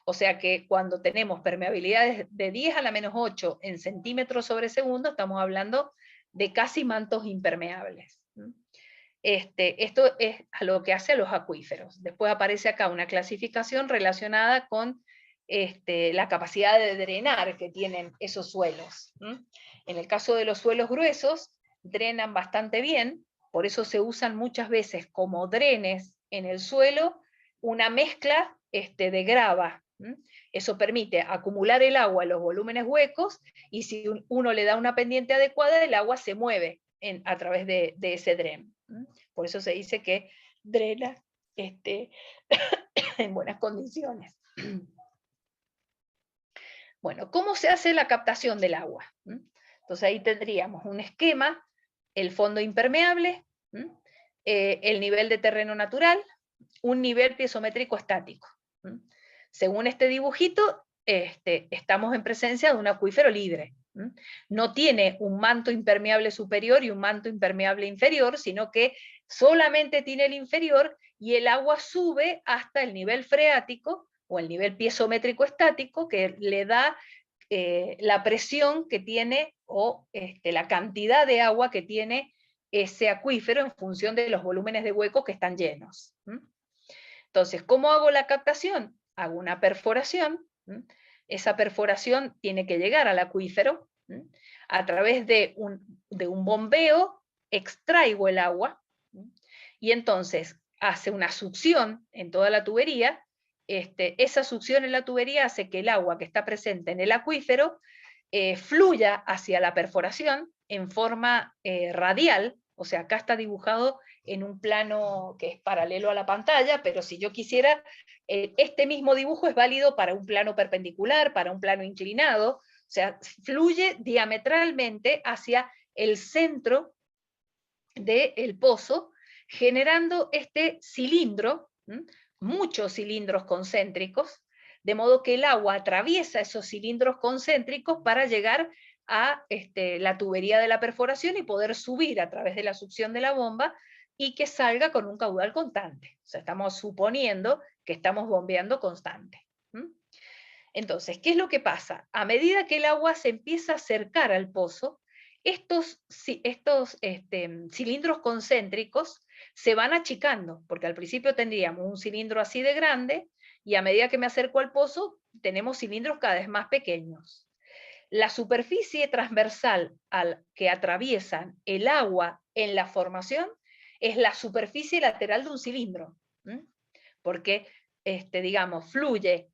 O sea que cuando tenemos permeabilidades de 10 a la menos 8 en centímetros sobre segundo, estamos hablando de casi mantos impermeables. Esto es a lo que hace a los acuíferos. Después aparece acá una clasificación relacionada con la capacidad de drenar que tienen esos suelos. En el caso de los suelos gruesos, drenan bastante bien, por eso se usan muchas veces como drenes en el suelo una mezcla de grava. Eso permite acumular el agua en los volúmenes huecos, y si uno le da una pendiente adecuada, el agua se mueve a través de ese dren. Por eso se dice que drena en buenas condiciones. Bueno, ¿cómo se hace la captación del agua? Entonces ahí tendríamos un esquema, el fondo impermeable, el nivel de terreno natural, un nivel piezométrico estático. Según este dibujito, estamos en presencia de un acuífero libre. No tiene un manto impermeable superior y un manto impermeable inferior, sino que solamente tiene el inferior y el agua sube hasta el nivel freático o el nivel piezométrico estático que le da la presión que tiene o la cantidad de agua que tiene ese acuífero en función de los volúmenes de huecos que están llenos. Entonces, ¿cómo hago la captación? Hago una perforación. Esa perforación tiene que llegar al acuífero. A través de un bombeo extraigo el agua y entonces hace una succión en toda la tubería. Esa succión en la tubería hace que el agua que está presente en el acuífero fluya hacia la perforación en forma radial. O sea, acá está dibujado en un plano que es paralelo a la pantalla, pero si yo quisiera, este mismo dibujo es válido para un plano perpendicular, para un plano inclinado. O sea, fluye diametralmente hacia el centro del pozo, generando este cilindro, muchos cilindros concéntricos, de modo que el agua atraviesa esos cilindros concéntricos para llegar a la tubería de la perforación y poder subir a través de la succión de la bomba y que salga con un caudal constante. O sea, estamos suponiendo que estamos bombeando constante. Entonces, ¿qué es lo que pasa? A medida que el agua se empieza a acercar al pozo, estos cilindros concéntricos se van achicando, porque al principio tendríamos un cilindro así de grande, y a medida que me acerco al pozo, tenemos cilindros cada vez más pequeños. La superficie transversal que atraviesan el agua en la formación es la superficie lateral de un cilindro, porque, digamos, fluye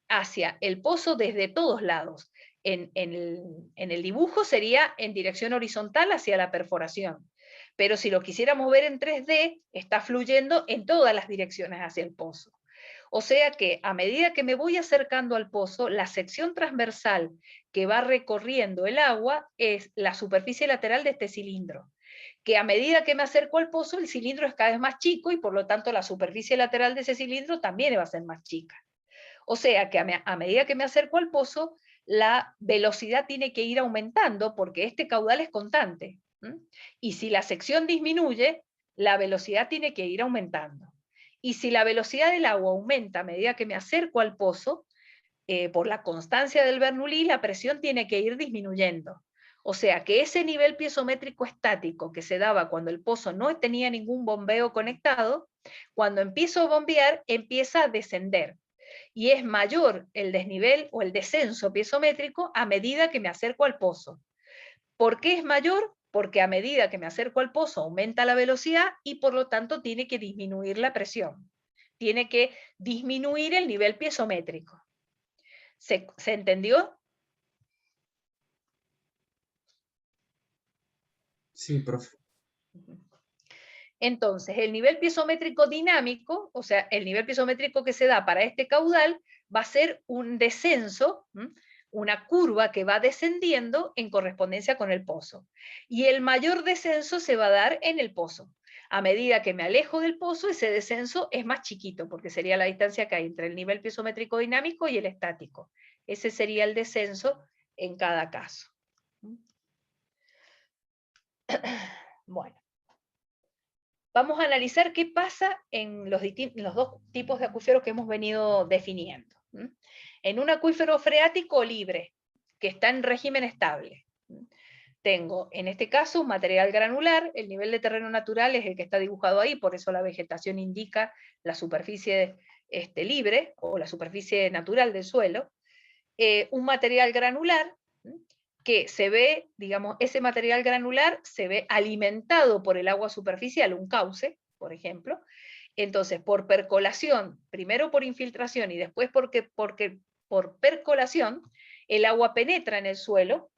hacia el pozo desde todos lados. En el dibujo sería en dirección horizontal hacia la perforación, pero si lo quisiéramos ver en 3D, está fluyendo en todas las direcciones hacia el pozo. O sea que a medida que me voy acercando al pozo, la sección transversal que va recorriendo el agua es la superficie lateral de este cilindro, que a medida que me acerco al pozo, el cilindro es cada vez más chico y por lo tanto la superficie lateral de ese cilindro también va a ser más chica. O sea que a medida que me acerco al pozo, la velocidad tiene que ir aumentando porque este caudal es constante. Y si la sección disminuye, la velocidad tiene que ir aumentando. Y si la velocidad del agua aumenta a medida que me acerco al pozo, por la constancia del Bernoulli, la presión tiene que ir disminuyendo. O sea que ese nivel piezométrico estático que se daba cuando el pozo no tenía ningún bombeo conectado, cuando empiezo a bombear, empieza a descender. Y es mayor el desnivel o el descenso piezométrico a medida que me acerco al pozo. ¿Por qué es mayor? Porque a medida que me acerco al pozo aumenta la velocidad y por lo tanto tiene que disminuir la presión. Tiene que disminuir el nivel piezométrico. ¿Se entendió? Sí, profe. Entonces, el nivel piezométrico dinámico, o sea, el nivel piezométrico que se da para este caudal, va a ser un descenso, una curva que va descendiendo en correspondencia con el pozo. Y el mayor descenso se va a dar en el pozo. A medida que me alejo del pozo, ese descenso es más chiquito, porque sería la distancia que hay entre el nivel piezométrico dinámico y el estático. Ese sería el descenso en cada caso. Bueno. Vamos a analizar qué pasa en los dos tipos de acuíferos que hemos venido definiendo. En un acuífero freático libre, que está en régimen estable, tengo en este caso un material granular, el nivel de terreno natural es el que está dibujado ahí, por eso la vegetación indica la superficie libre, o la superficie natural del suelo, un material granular, que se ve, digamos, ese material granular se ve alimentado por el agua superficial, un cauce, por ejemplo. Entonces, por percolación, primero por infiltración y después porque por percolación, el agua penetra en el suelo,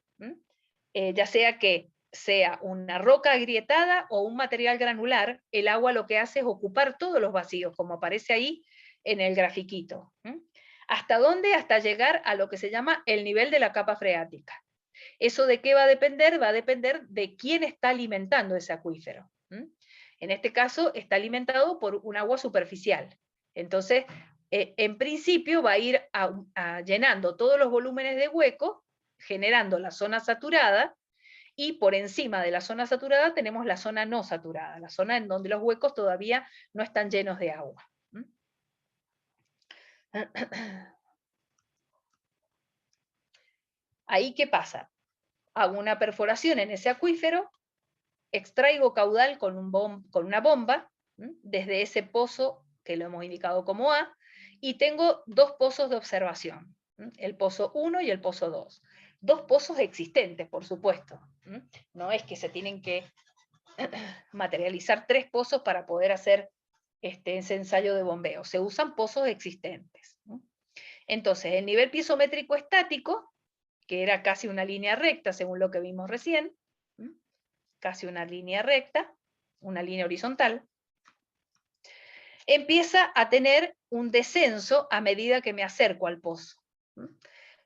ya sea que sea una roca agrietada o un material granular, el agua lo que hace es ocupar todos los vacíos, como aparece ahí en el grafiquito. ¿Hasta dónde? Hasta llegar a lo que se llama el nivel de la capa freática. ¿Eso de qué va a depender? Va a depender de quién está alimentando ese acuífero. En este caso está alimentado por un agua superficial. Entonces, en principio va a ir llenando todos los volúmenes de hueco generando la zona saturada, y por encima de la zona saturada tenemos la zona no saturada, la zona en donde los huecos todavía no están llenos de agua. Ahí, ¿qué pasa? Hago una perforación en ese acuífero, extraigo caudal con una bomba, desde ese pozo que lo hemos indicado como A, y tengo dos pozos de observación, el pozo 1 y el pozo 2. Dos pozos existentes, por supuesto. No es que se tienen que materializar 3 pozos para poder hacer ese ensayo de bombeo. Se usan pozos existentes. Entonces, el nivel piezométrico estático, que era casi una línea recta, según lo que vimos recién, casi una línea recta, una línea horizontal, empieza a tener un descenso a medida que me acerco al pozo.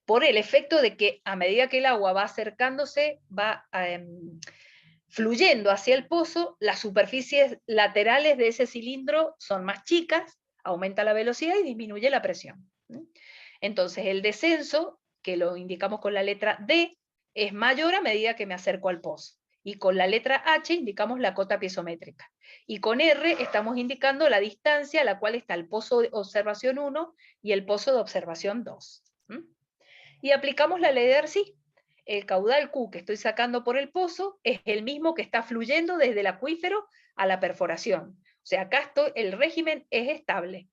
Por el efecto de que a medida que el agua va acercándose, va fluyendo hacia el pozo, las superficies laterales de ese cilindro son más chicas, aumenta la velocidad y disminuye la presión. Entonces el descenso, que lo indicamos con la letra D, es mayor a medida que me acerco al pozo. Y con la letra H indicamos la cota piezométrica. Y con R estamos indicando la distancia a la cual está el pozo de observación 1 y el pozo de observación 2. Y aplicamos la ley de Darcy. El caudal Q que estoy sacando por el pozo es el mismo que está fluyendo desde el acuífero a la perforación. O sea, acá el régimen es estable.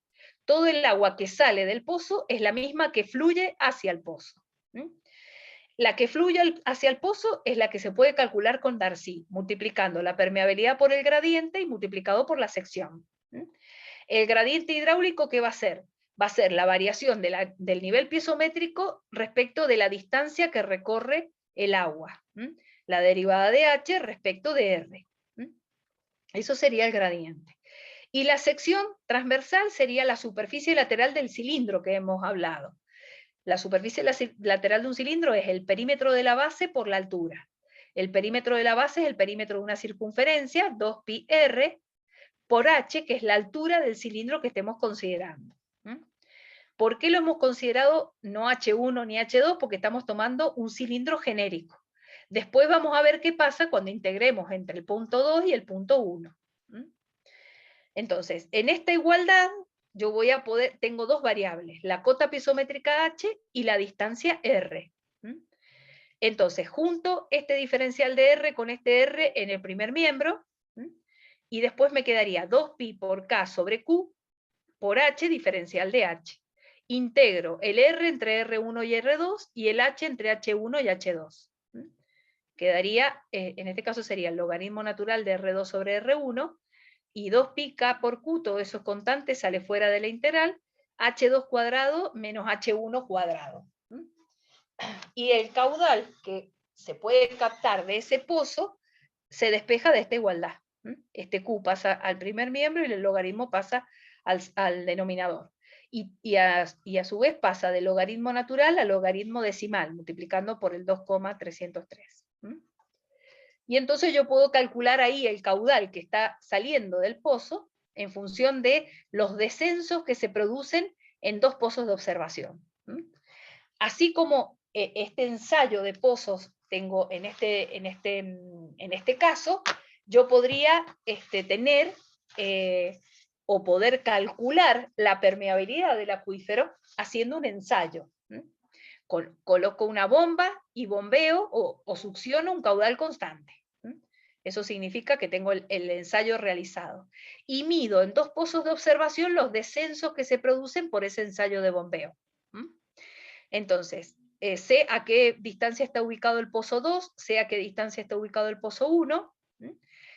Todo el agua que sale del pozo es la misma que fluye hacia el pozo. La que fluye hacia el pozo es la que se puede calcular con Darcy, multiplicando la permeabilidad por el gradiente y multiplicado por la sección. El gradiente hidráulico, ¿qué va a ser? Va a ser la variación del nivel piezométrico respecto de la distancia que recorre el agua. La derivada de H respecto de R. Eso sería el gradiente. Y la sección transversal sería la superficie lateral del cilindro que hemos hablado. La superficie lateral de un cilindro es el perímetro de la base por la altura. El perímetro de la base es el perímetro de una circunferencia, 2πr, por h, que es la altura del cilindro que estemos considerando. ¿Por qué lo hemos considerado no H1 ni H2? Porque estamos tomando un cilindro genérico. Después vamos a ver qué pasa cuando integremos entre el punto 2 y el punto 1. Entonces, en esta igualdad, yo tengo dos variables, la cota piezométrica H y la distancia R. Entonces, junto este diferencial de R con este R en el primer miembro, y después me quedaría 2pi por K sobre Q por H diferencial de H. Integro el R entre R1 y R2 y el H entre H1 y H2. Quedaría, en este caso sería el logaritmo natural de R2 sobre R1, y 2pi K por Q, todo eso es constante, sale fuera de la integral, H2 cuadrado menos H1 cuadrado. Y el caudal que se puede captar de ese pozo se despeja de esta igualdad. Este Q pasa al primer miembro y el logaritmo pasa al denominador. Y a su vez pasa del logaritmo natural al logaritmo decimal, multiplicando por el 2,303. Y entonces yo puedo calcular ahí el caudal que está saliendo del pozo en función de los descensos que se producen en dos pozos de observación. Así como este ensayo de pozos tengo en este caso, yo podría tener o poder calcular la permeabilidad del acuífero haciendo un ensayo. Coloco una bomba y bombeo o succiono un caudal constante. Eso significa que tengo el ensayo realizado. Y mido en dos pozos de observación los descensos que se producen por ese ensayo de bombeo. Entonces, sé a qué distancia está ubicado el pozo 2, sé a qué distancia está ubicado el pozo 1,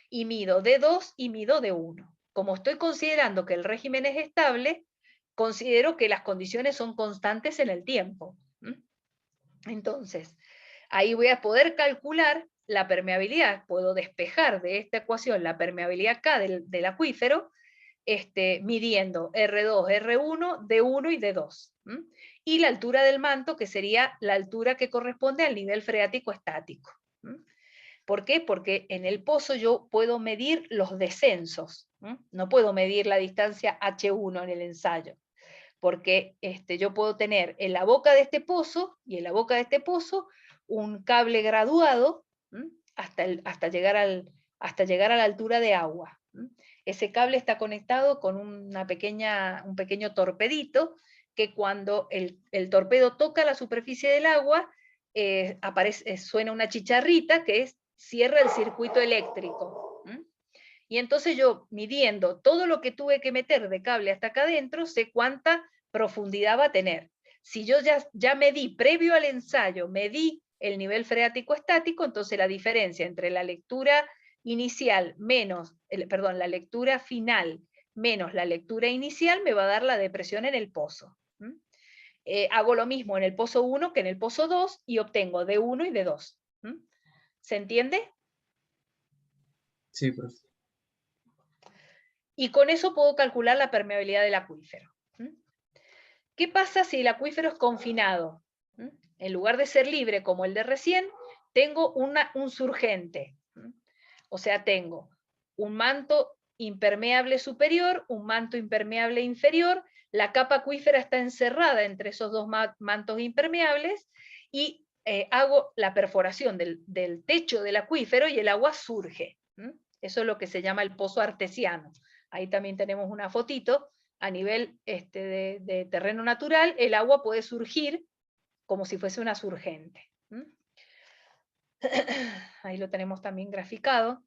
y mido D2 y mido D1. Como estoy considerando que el régimen es estable, considero que las condiciones son constantes en el tiempo. Entonces, ahí voy a poder calcular la permeabilidad. Puedo despejar de esta ecuación la permeabilidad K del acuífero, midiendo R2, R1, D1 y D2. Y la altura del manto, que sería la altura que corresponde al nivel freático estático. ¿Por qué? Porque en el pozo yo puedo medir los descensos. No puedo medir la distancia H1 en el ensayo. Porque yo puedo tener en la boca de este pozo y en la boca de este pozo un cable graduado hasta llegar a la altura de agua. Ese cable está conectado con un pequeño torpedito, que cuando el torpedo toca la superficie del agua, suena una chicharrita que cierra el circuito eléctrico. Y entonces yo, midiendo todo lo que tuve que meter de cable hasta acá adentro, sé cuánta profundidad va a tener. Si yo ya medí, previo al ensayo, medí el nivel freático estático, entonces la diferencia entre la lectura inicial menos, la lectura final menos la lectura inicial me va a dar la depresión en el pozo. Hago lo mismo en el pozo 1 que en el pozo 2 y obtengo D1 y D2. ¿Se entiende? Sí, profe. Y con eso puedo calcular la permeabilidad del acuífero. ¿Qué pasa si el acuífero es confinado? En lugar de ser libre como el de recién, tengo un surgente. O sea, tengo un manto impermeable superior, un manto impermeable inferior, la capa acuífera está encerrada entre esos dos mantos impermeables y hago la perforación del techo del acuífero y el agua surge. Eso es lo que se llama el pozo artesiano. Ahí también tenemos una fotito. A nivel de terreno natural, el agua puede surgir como si fuese una surgente. Ahí lo tenemos también graficado.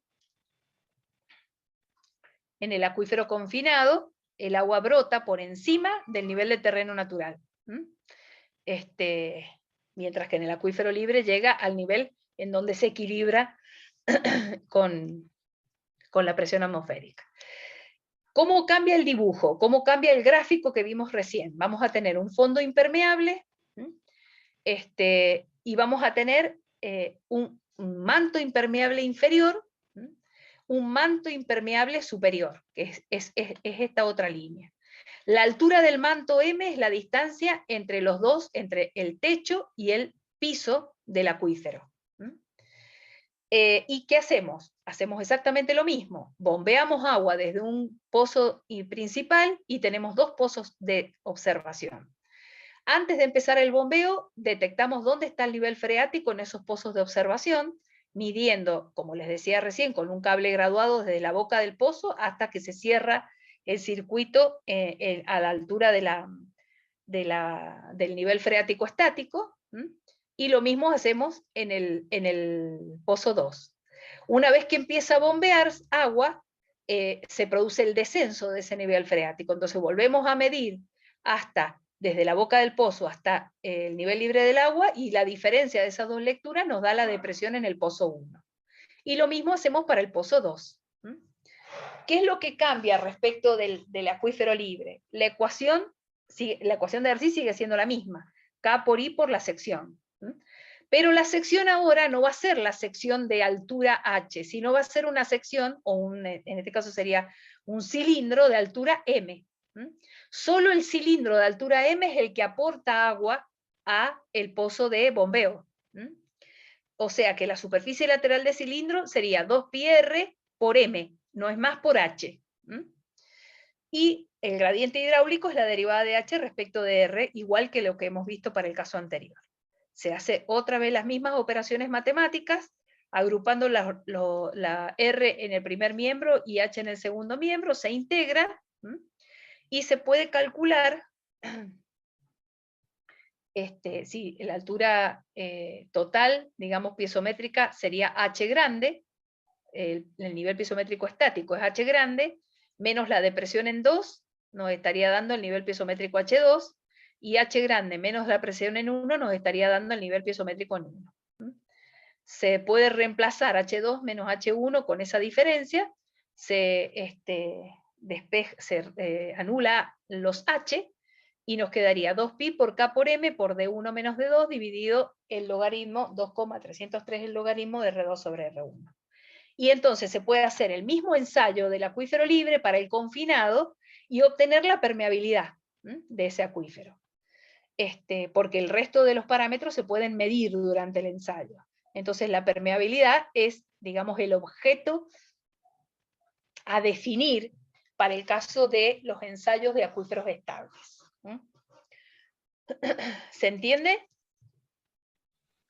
En el acuífero confinado, el agua brota por encima del nivel de terreno natural. Mientras que en el acuífero libre llega al nivel en donde se equilibra con la presión atmosférica. ¿Cómo cambia el dibujo? ¿Cómo cambia el gráfico que vimos recién? Vamos a tener un fondo impermeable, y vamos a tener un manto impermeable inferior, un manto impermeable superior, que es esta otra línea. La altura del manto M es la distancia entre los dos, entre el techo y el piso del acuífero. ¿Y qué hacemos? Hacemos exactamente lo mismo. Bombeamos agua desde un pozo principal y tenemos dos pozos de observación. Antes de empezar el bombeo, detectamos dónde está el nivel freático en esos pozos de observación, midiendo, como les decía recién, con un cable graduado desde la boca del pozo hasta que se cierra el circuito a la altura del nivel freático estático. Y lo mismo hacemos en el pozo 2. Una vez que empieza a bombear agua, se produce el descenso de ese nivel freático. Entonces volvemos a medir desde la boca del pozo hasta el nivel libre del agua, y la diferencia de esas dos lecturas nos da la depresión en el pozo 1. Y lo mismo hacemos para el pozo 2. ¿Qué es lo que cambia respecto del acuífero libre? La ecuación de Darcy sigue siendo la misma, K por I por la sección. Pero la sección ahora no va a ser la sección de altura H, sino va a ser una sección, en este caso sería un cilindro de altura M. Solo el cilindro de altura M es el que aporta agua a el pozo de bombeo. O sea que la superficie lateral del cilindro sería 2πr por M, no es más por H. Y el gradiente hidráulico es la derivada de H respecto de R, igual que lo que hemos visto para el caso anterior. Se hace otra vez las mismas operaciones matemáticas, agrupando la R en el primer miembro y H en el segundo miembro, se integra, y se puede calcular la altura total, digamos, piezométrica sería H grande, el nivel piezométrico estático es H grande, menos la depresión en 2, nos estaría dando el nivel piezométrico H2, y H grande menos la presión en 1 nos estaría dando el nivel piezométrico en 1. Se puede reemplazar H2 menos H1 con esa diferencia, se anula los H, y nos quedaría 2pi por K por M por D1 menos D2 dividido el logaritmo 2,303 el logaritmo de R2 sobre R1. Y entonces se puede hacer el mismo ensayo del acuífero libre para el confinado y obtener la permeabilidad de ese acuífero. Porque el resto de los parámetros se pueden medir durante el ensayo. Entonces la permeabilidad es, digamos, el objeto a definir para el caso de los ensayos de acuíferos estables. ¿Se entiende?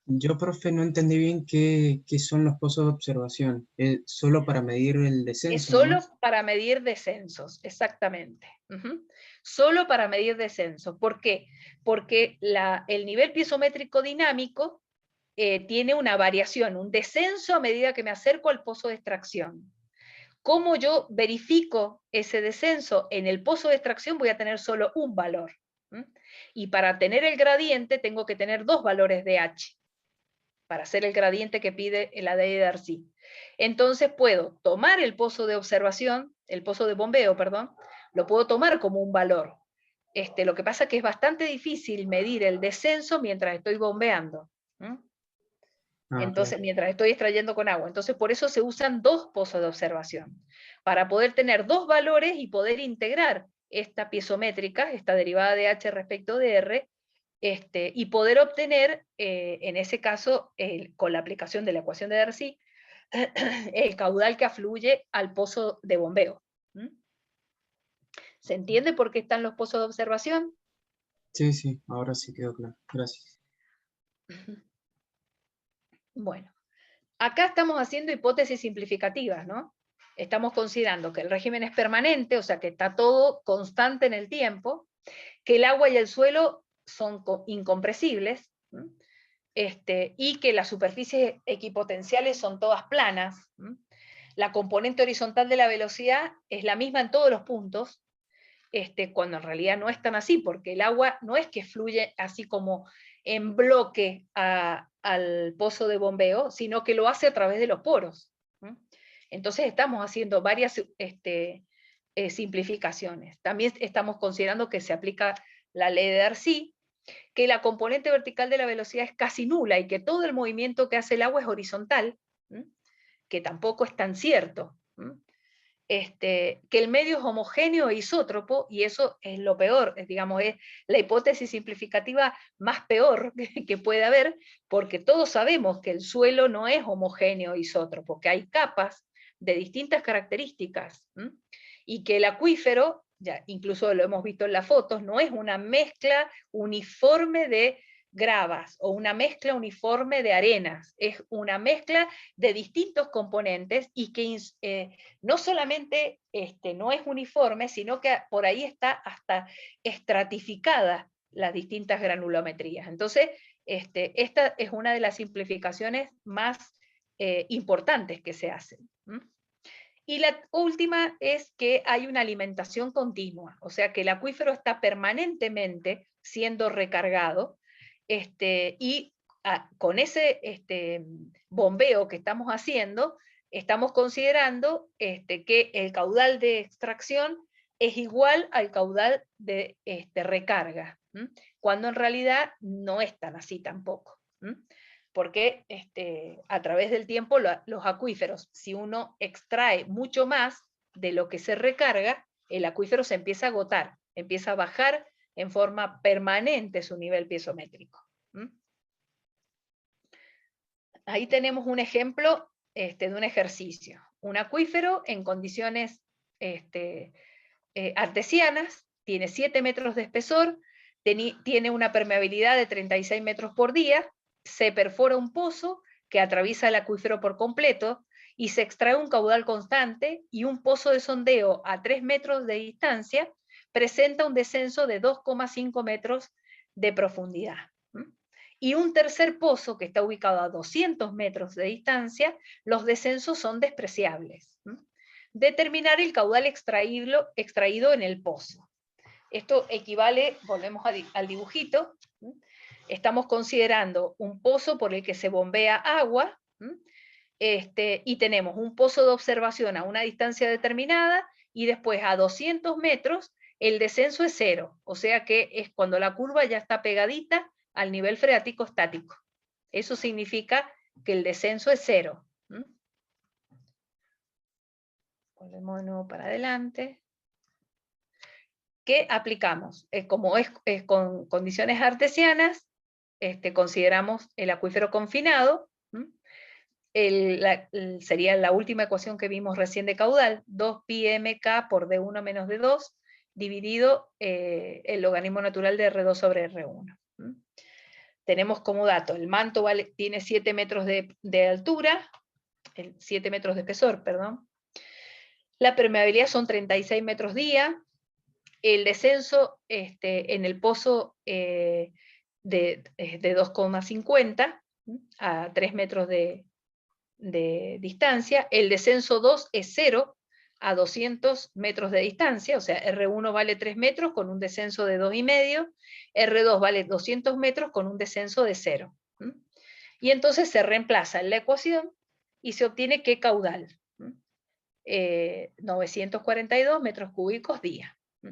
Yo, profe, no entendí bien qué son los pozos de observación. ¿Es solo para medir el Es descenso solo nomás? para medir descensos, exactamente. Ujú. Solo para medir descensos. ¿Por qué? Porque el nivel piezométrico dinámico tiene una variación, un descenso a medida que me acerco al pozo de extracción. ¿Cómo yo verifico ese descenso? En el pozo de extracción voy a tener solo un valor. Y para tener el gradiente tengo que tener dos valores de H, para hacer el gradiente que pide la ley de Darcy. Entonces puedo tomar el pozo de observación, el pozo de bombeo, perdón, lo puedo tomar como un valor. Lo que pasa es que es bastante difícil medir el descenso mientras estoy bombeando. Ah, claro. Entonces, mientras estoy extrayendo con agua. Entonces, por eso se usan dos pozos de observación, para poder tener dos valores y poder integrar esta piezométrica, esta derivada de H respecto de R, y poder obtener, en ese caso, con la aplicación de la ecuación de Darcy, el caudal que afluye al pozo de bombeo. ¿Se entiende por qué están los pozos de observación? Sí, sí, ahora sí quedó claro. Gracias. Bueno, acá estamos haciendo hipótesis simplificativas, ¿no? Estamos considerando que el régimen es permanente, o sea que está todo constante en el tiempo, que el agua y el suelo son incompresibles, y que las superficies equipotenciales son todas planas. La componente horizontal de la velocidad es la misma en todos los puntos, cuando en realidad no es tan así, porque el agua no es que fluye así como en bloque al pozo de bombeo, sino que lo hace a través de los poros. Entonces estamos haciendo varias simplificaciones. También estamos considerando que se aplica la ley de Darcy, que la componente vertical de la velocidad es casi nula y que todo el movimiento que hace el agua es horizontal, que tampoco es tan cierto. Que el medio es homogéneo e isótropo, y eso es lo peor, digamos, es la hipótesis simplificativa más peor que puede haber, porque todos sabemos que el suelo no es homogéneo e isótropo, que hay capas de distintas características, y que el acuífero, ya incluso lo hemos visto en las fotos, no es una mezcla uniforme de gravas o una mezcla uniforme de arenas, es una mezcla de distintos componentes y que no solamente no es uniforme, sino que por ahí está hasta estratificada las distintas granulometrías. Entonces, esta es una de las simplificaciones más importantes que se hacen. Y la última es que hay una alimentación continua, o sea que el acuífero está permanentemente siendo recargado, y con ese bombeo que estamos haciendo, estamos considerando que el caudal de extracción es igual al caudal de recarga, cuando en realidad no es tan así tampoco. Porque a través del tiempo los acuíferos, si uno extrae mucho más de lo que se recarga, el acuífero se empieza a agotar, empieza a bajar en forma permanente su nivel piezométrico. Ahí tenemos un ejemplo de un ejercicio. Un acuífero en condiciones artesianas, tiene 7 metros de espesor, tiene una permeabilidad de 36 metros por día, se perfora un pozo que atraviesa el acuífero por completo y se extrae un caudal constante, y un pozo de sondeo a 3 metros de distancia presenta un descenso de 2,5 metros de profundidad. Y un tercer pozo que está ubicado a 200 metros de distancia, los descensos son despreciables. Determinar el caudal extraído en el pozo. Esto equivale, volvemos al dibujito, estamos considerando un pozo por el que se bombea agua, y tenemos un pozo de observación a una distancia determinada, y después a 200 metros el descenso es 0, o sea que es cuando la curva ya está pegadita al nivel freático estático. Eso significa que el descenso es 0. Volvemos de nuevo para adelante. ¿Qué aplicamos? Como es con condiciones artesianas, consideramos el acuífero confinado. Sería la última ecuación que vimos recién de caudal, 2πmk por D1 menos D2, dividido el logaritmo natural de R2 sobre R1. tenemos como dato, el manto tiene 7 metros de altura, 7 metros de espesor, perdón. La permeabilidad son 36 metros día. El descenso en el pozo de 2,50 a 3 metros de distancia. El descenso 2 es 0 a 200 metros de distancia, o sea, R1 vale 3 metros con un descenso de 2,5, R2 vale 200 metros con un descenso de 0. Y entonces se reemplaza en la ecuación y se obtiene qué caudal. 942 metros cúbicos día. O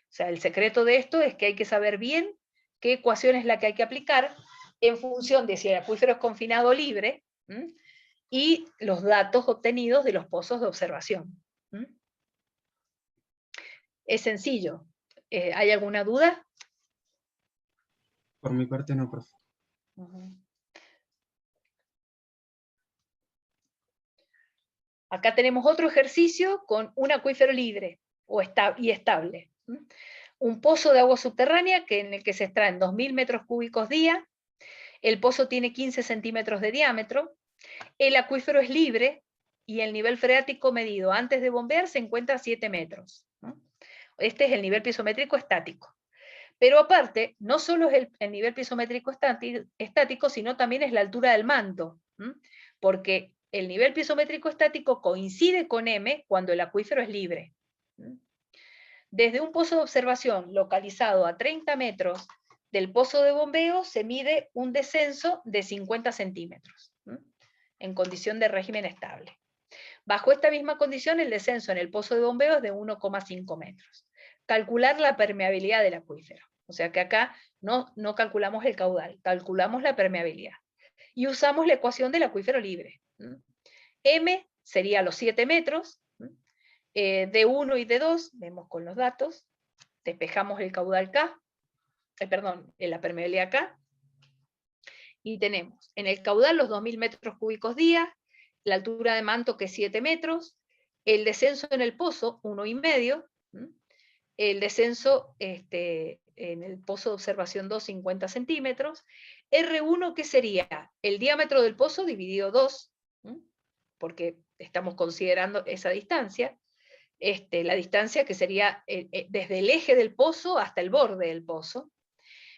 sea, el secreto de esto es que hay que saber bien qué ecuación es la que hay que aplicar en función de si el acuífero es confinado o libre, y los datos obtenidos de los pozos de observación. Es sencillo. ¿Hay alguna duda? Por mi parte no, profe. Acá tenemos otro ejercicio con un acuífero libre y estable. Un pozo de agua subterránea en el que se extraen 2.000 metros cúbicos día. El pozo tiene 15 centímetros de diámetro. El acuífero es libre y el nivel freático medido antes de bombear se encuentra a 7 metros. Este es el nivel piezométrico estático. Pero aparte, no solo es el nivel piezométrico estático, sino también es la altura del manto, porque el nivel piezométrico estático coincide con M cuando el acuífero es libre. Desde un pozo de observación localizado a 30 metros del pozo de bombeo se mide un descenso de 50 centímetros, en condición de régimen estable. Bajo esta misma condición, el descenso en el pozo de bombeo es de 1,5 metros. Calcular la permeabilidad del acuífero. O sea que acá no calculamos el caudal, calculamos la permeabilidad. Y usamos la ecuación del acuífero libre. M sería los 7 metros, D1 y D2, vemos con los datos, despejamos el caudal K, la permeabilidad K, y tenemos en el caudal los 2.000 metros cúbicos día, la altura de manto que es 7 metros, el descenso en el pozo 1,5, el descenso en el pozo de observación 2, 50 centímetros, R1 que sería el diámetro del pozo dividido 2, porque estamos considerando esa distancia, la distancia que sería desde el eje del pozo hasta el borde del pozo,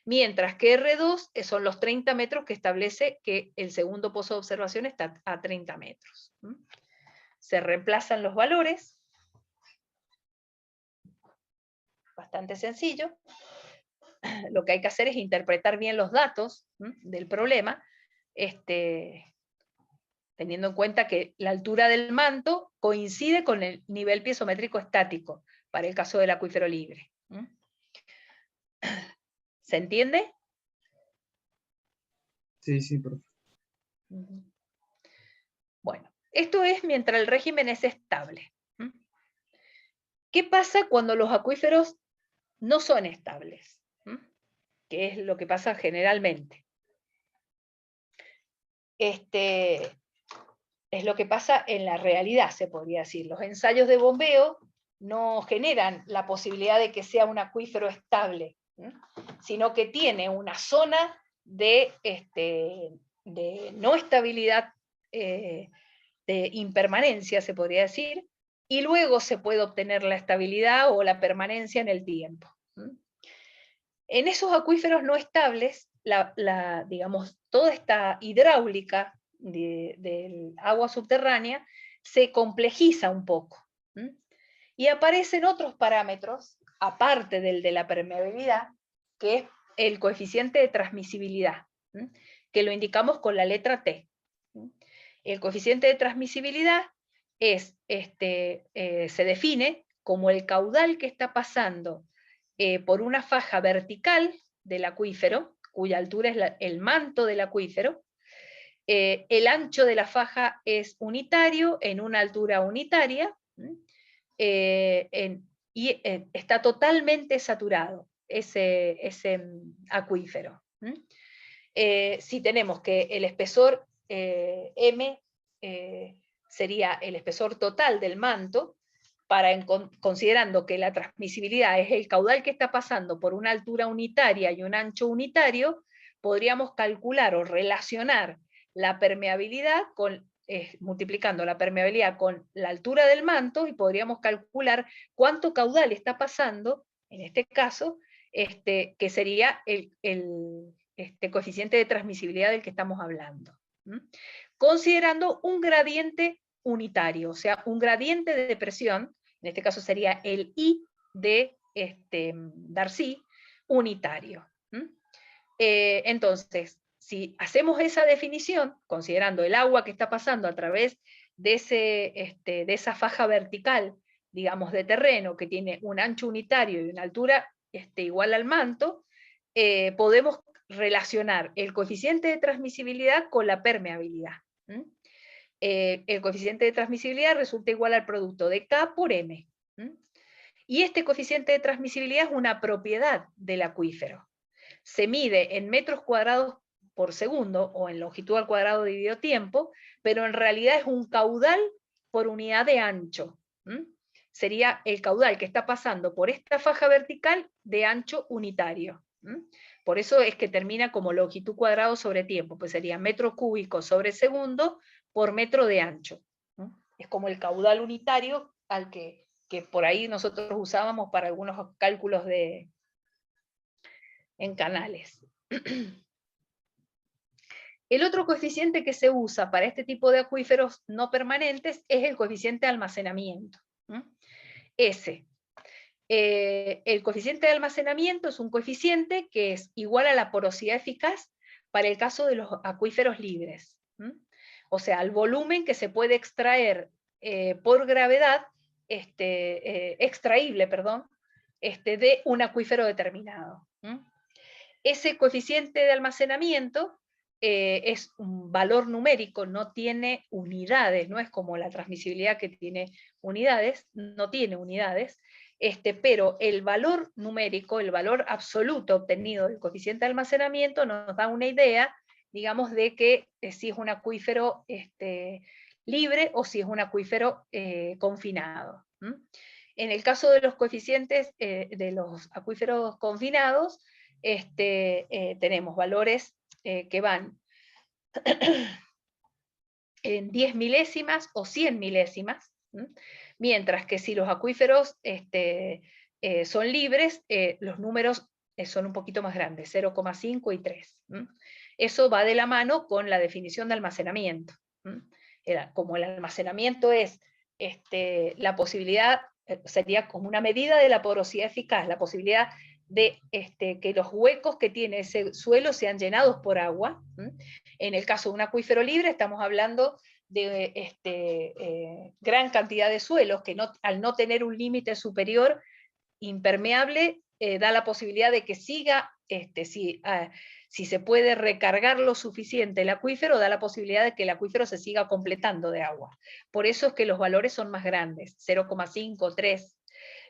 mientras que R2 son los 30 metros que establece que el segundo pozo de observación está a 30 metros. Se reemplazan los valores, bastante sencillo. Lo que hay que hacer es interpretar bien los datos del problema, teniendo en cuenta que la altura del manto coincide con el nivel piezométrico estático, para el caso del acuífero libre. ¿Se entiende? Sí, profe. Bueno, esto es mientras el régimen es estable. ¿Qué pasa cuando los acuíferos no son estables? ¿Qué es lo que pasa generalmente? Es lo que pasa en la realidad, se podría decir. Los ensayos de bombeo no generan la posibilidad de que sea un acuífero estable, sino que tiene una zona de no estabilidad, de impermanencia, se podría decir, y luego se puede obtener la estabilidad o la permanencia en el tiempo. En esos acuíferos no estables, digamos, toda esta hidráulica del agua subterránea se complejiza un poco. Y aparecen otros parámetros, aparte del de la permeabilidad, que es el coeficiente de transmisibilidad, que lo indicamos con la letra T. El coeficiente de transmisibilidad se define como el caudal que está pasando por una faja vertical del acuífero, cuya altura es el manto del acuífero. El ancho de la faja es unitario, en una altura unitaria, y está totalmente saturado ese acuífero. Si tenemos que el espesor M sería el espesor total del manto, considerando que la transmisibilidad es el caudal que está pasando por una altura unitaria y un ancho unitario, podríamos calcular o relacionar la permeabilidad multiplicando la permeabilidad con la altura del manto, y podríamos calcular cuánto caudal está pasando, en este caso, que sería el coeficiente de transmisibilidad del que estamos hablando. Considerando un gradiente unitario, o sea, un gradiente de presión, en este caso sería el I de Darcy, unitario. Entonces, si hacemos esa definición, considerando el agua que está pasando a través de esa faja vertical, digamos, de terreno, que tiene un ancho unitario y una altura igual al manto, podemos relacionar el coeficiente de transmisibilidad con la permeabilidad. El coeficiente de transmisibilidad resulta igual al producto de K por M. Y este coeficiente de transmisibilidad es una propiedad del acuífero. Se mide en metros cuadrados por segundo, o en longitud al cuadrado dividido tiempo, pero en realidad es un caudal por unidad de ancho. Sería el caudal que está pasando por esta faja vertical de ancho unitario. Por eso es que termina como longitud cuadrado sobre tiempo, pues sería metro cúbico sobre segundo por metro de ancho. Es como el caudal unitario al que por ahí nosotros usábamos para algunos cálculos en canales. El otro coeficiente que se usa para este tipo de acuíferos no permanentes es el coeficiente de almacenamiento. El coeficiente de almacenamiento es un coeficiente que es igual a la porosidad eficaz para el caso de los acuíferos libres. O sea, al volumen que se puede extraer por gravedad, extraíble, de un acuífero determinado. Ese coeficiente de almacenamiento es un valor numérico, no tiene unidades, no es como la transmisibilidad que tiene unidades, no tiene unidades, pero el valor numérico, el valor absoluto obtenido del coeficiente de almacenamiento nos da una idea, digamos, de que si es un acuífero libre o si es un acuífero confinado. En el caso de los coeficientes de los acuíferos confinados, tenemos valores que van en 10 milésimas o 100 milésimas, mientras que si los acuíferos son libres, los números son un poquito más grandes, 0,5 y 3. Eso va de la mano con la definición de almacenamiento. Como el almacenamiento es la posibilidad, sería como una medida de la porosidad eficaz, la posibilidad de que los huecos que tiene ese suelo sean llenados por agua. En el caso de un acuífero libre estamos hablando de gran cantidad de suelos que al no tener un límite superior impermeable, da la posibilidad de que siga, si se puede recargar lo suficiente el acuífero, da la posibilidad de que el acuífero se siga completando de agua. Por eso es que los valores son más grandes, 0,5, 3,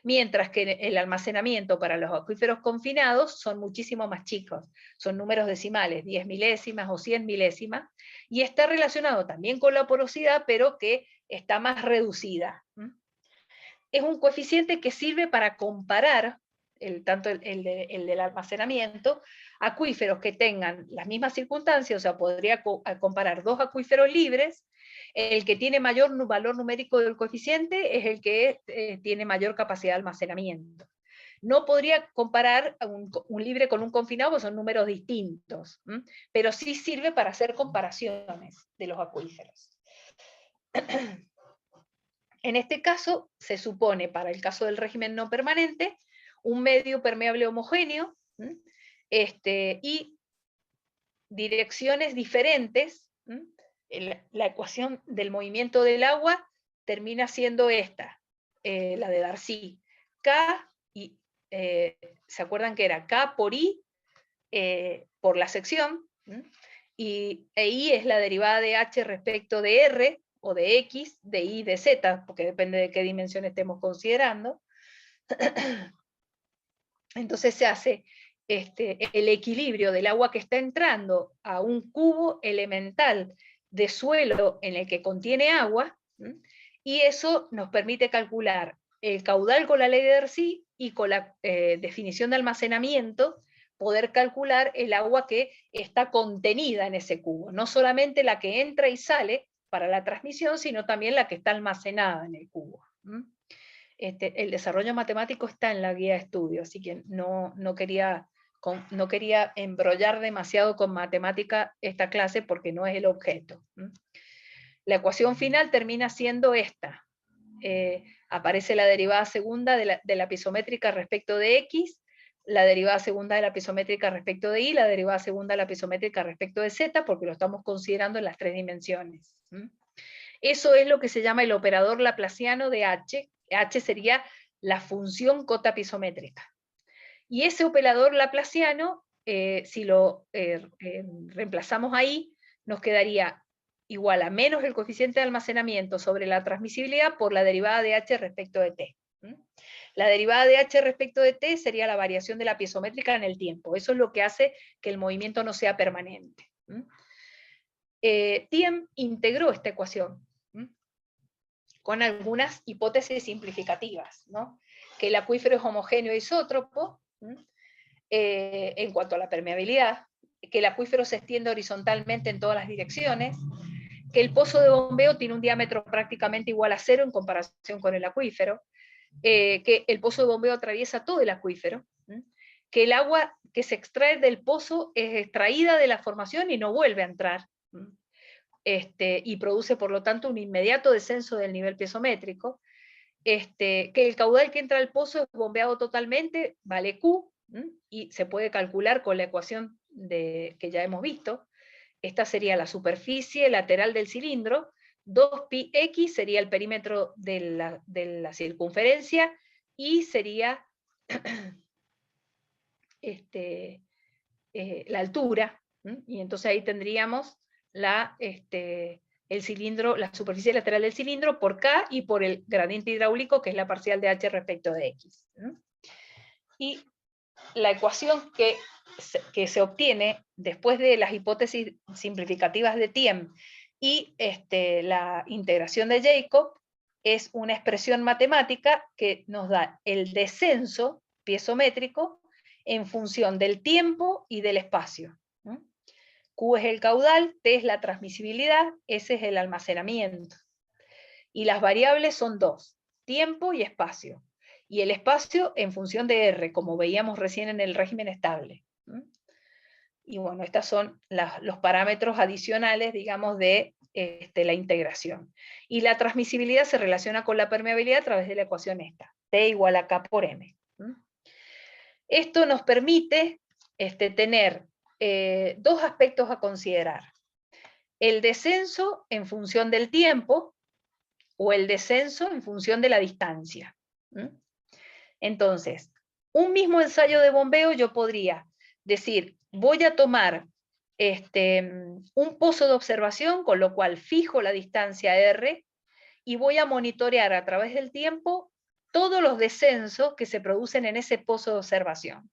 mientras que el almacenamiento para los acuíferos confinados son muchísimo más chicos, son números decimales, 10 milésimas o 100 milésimas, y está relacionado también con la porosidad, pero que está más reducida. Es un coeficiente que sirve para comparar, tanto el del almacenamiento, acuíferos que tengan las mismas circunstancias, o sea, podría comparar dos acuíferos libres. El que tiene mayor valor numérico del coeficiente es el que tiene mayor capacidad de almacenamiento. No podría comparar un libre con un confinado, porque son números distintos, pero sí sirve para hacer comparaciones de los acuíferos. En este caso, se supone, para el caso del régimen no permanente, un medio permeable homogéneo, y direcciones diferentes. La ecuación del movimiento del agua termina siendo esta, la de Darcy. K, ¿se acuerdan que era K por I, por la sección? Y I es la derivada de H respecto de R, o de X, de Y, de Z, porque depende de qué dimensión estemos considerando. Entonces se hace el equilibrio del agua que está entrando a un cubo elemental de suelo en el que contiene agua, y eso nos permite calcular el caudal con la ley de Darcy y con la definición de almacenamiento poder calcular el agua que está contenida en ese cubo, no solamente la que entra y sale para la transmisión, sino también la que está almacenada en el cubo. El desarrollo matemático está en la guía de estudio, así que no quería embrollar demasiado con matemática esta clase porque no es el objeto. La ecuación final termina siendo esta. Aparece la derivada segunda de la pisométrica respecto de X, la derivada segunda de la pisométrica respecto de Y, la derivada segunda de la pisométrica respecto de Z, porque lo estamos considerando en las 3 dimensiones. Eso es lo que se llama el operador laplaciano de H. H sería la función cota pisométrica. Y ese operador laplaciano, si lo reemplazamos ahí, nos quedaría igual a menos el coeficiente de almacenamiento sobre la transmisibilidad por la derivada de H respecto de T. La derivada de H respecto de T sería la variación de la piezométrica en el tiempo. Eso es lo que hace que el movimiento no sea permanente. Thiem integró esta ecuación con algunas hipótesis simplificativas, ¿no? Que el acuífero es homogéneo e isótropo, en cuanto a la permeabilidad, que el acuífero se extiende horizontalmente en todas las direcciones, que el pozo de bombeo tiene un diámetro prácticamente igual a 0 en comparación con el acuífero, que el pozo de bombeo atraviesa todo el acuífero, que el agua que se extrae del pozo es extraída de la formación y no vuelve a entrar, y produce por lo tanto un inmediato descenso del nivel piezométrico, que el caudal que entra al pozo es bombeado totalmente, vale Q, y se puede calcular con la ecuación que ya hemos visto. Esta sería la superficie lateral del cilindro, 2πx sería el perímetro de la circunferencia, y sería la altura, y entonces ahí tendríamos el cilindro, la superficie lateral del cilindro por K y por el gradiente hidráulico, que es la parcial de H respecto de X. Y la ecuación que se obtiene después de las hipótesis simplificativas de Thiem y la integración de Jacob es una expresión matemática que nos da el descenso piezométrico en función del tiempo y del espacio. Q es el caudal, T es la transmisibilidad, S es el almacenamiento. Y las variables son dos, tiempo y espacio. Y el espacio en función de R, como veíamos recién en el régimen estable. Y bueno, estos son los parámetros adicionales, digamos, de la integración. Y la transmisibilidad se relaciona con la permeabilidad a través de la ecuación esta, T igual a K por M. Esto nos permite tener dos aspectos a considerar. El descenso en función del tiempo o el descenso en función de la distancia. Entonces, un mismo ensayo de bombeo yo podría decir, voy a tomar un pozo de observación, con lo cual fijo la distancia R, y voy a monitorear a través del tiempo todos los descensos que se producen en ese pozo de observación.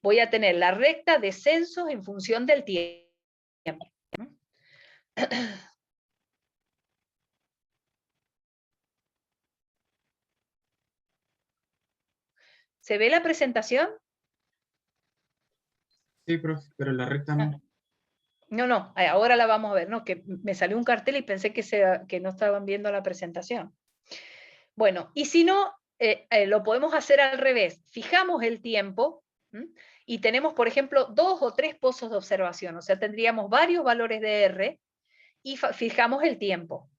Voy a tener la recta descensos en función del tiempo. ¿Se ve la presentación? Sí, profe, pero la recta no. No, ahora la vamos a ver, ¿no? Que me salió un cartel y pensé que no estaban viendo la presentación. Bueno, y si no, lo podemos hacer al revés. Fijamos el tiempo, y tenemos, por ejemplo, 2 o 3 pozos de observación, o sea, tendríamos varios valores de R, y fijamos el tiempo.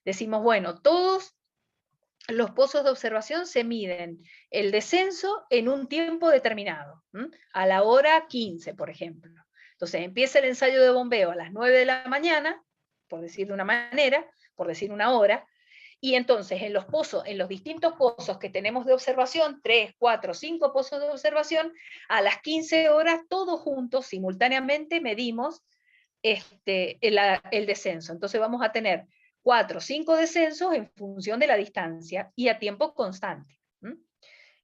Decimos, bueno, todos los pozos de observación se miden el descenso en un tiempo determinado, a la hora 15, por ejemplo. Entonces empieza el ensayo de bombeo a las 9 de la mañana, por decir de una manera, por decir una hora, y entonces en los distintos pozos que tenemos de observación, 3, 4, 5 pozos de observación, a las 15 horas, todos juntos, simultáneamente, medimos el descenso. Entonces vamos a tener 4 o 5 descensos en función de la distancia y a tiempo constante.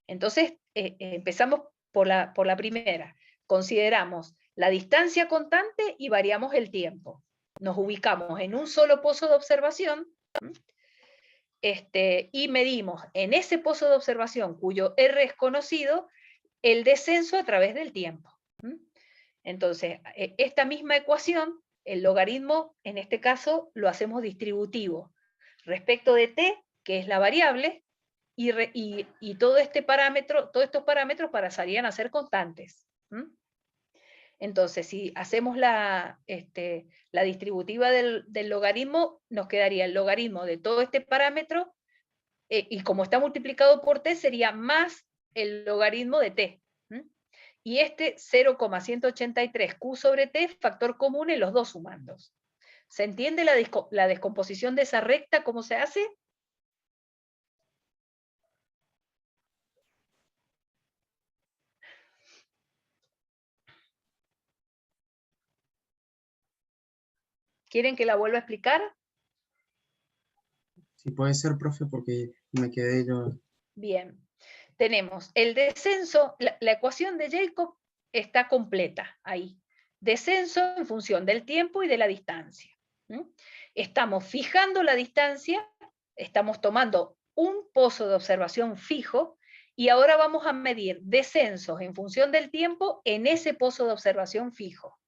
Entonces, empezamos por la primera. Consideramos la distancia constante y variamos el tiempo. Nos ubicamos en un solo pozo de observación, y medimos en ese pozo de observación, cuyo R es conocido, el descenso a través del tiempo. Entonces, esta misma ecuación, el logaritmo, en este caso, lo hacemos distributivo. Respecto de t, que es la variable, y todo todos estos parámetros pasarían a ser constantes. Entonces, si hacemos la distributiva del logaritmo, nos quedaría el logaritmo de todo este parámetro, y como está multiplicado por t, sería más el logaritmo de t. Y este 0,183 q sobre t es factor común en los dos sumandos. ¿Se entiende la descomposición de esa recta, cómo se hace? ¿Quieren que la vuelva a explicar? Si puede ser, profe, porque me quedé yo. Bien. Tenemos el descenso, la ecuación de Jacob está completa ahí. Descenso en función del tiempo y de la distancia. Estamos fijando la distancia, estamos tomando un pozo de observación fijo, y ahora vamos a medir descensos en función del tiempo en ese pozo de observación fijo.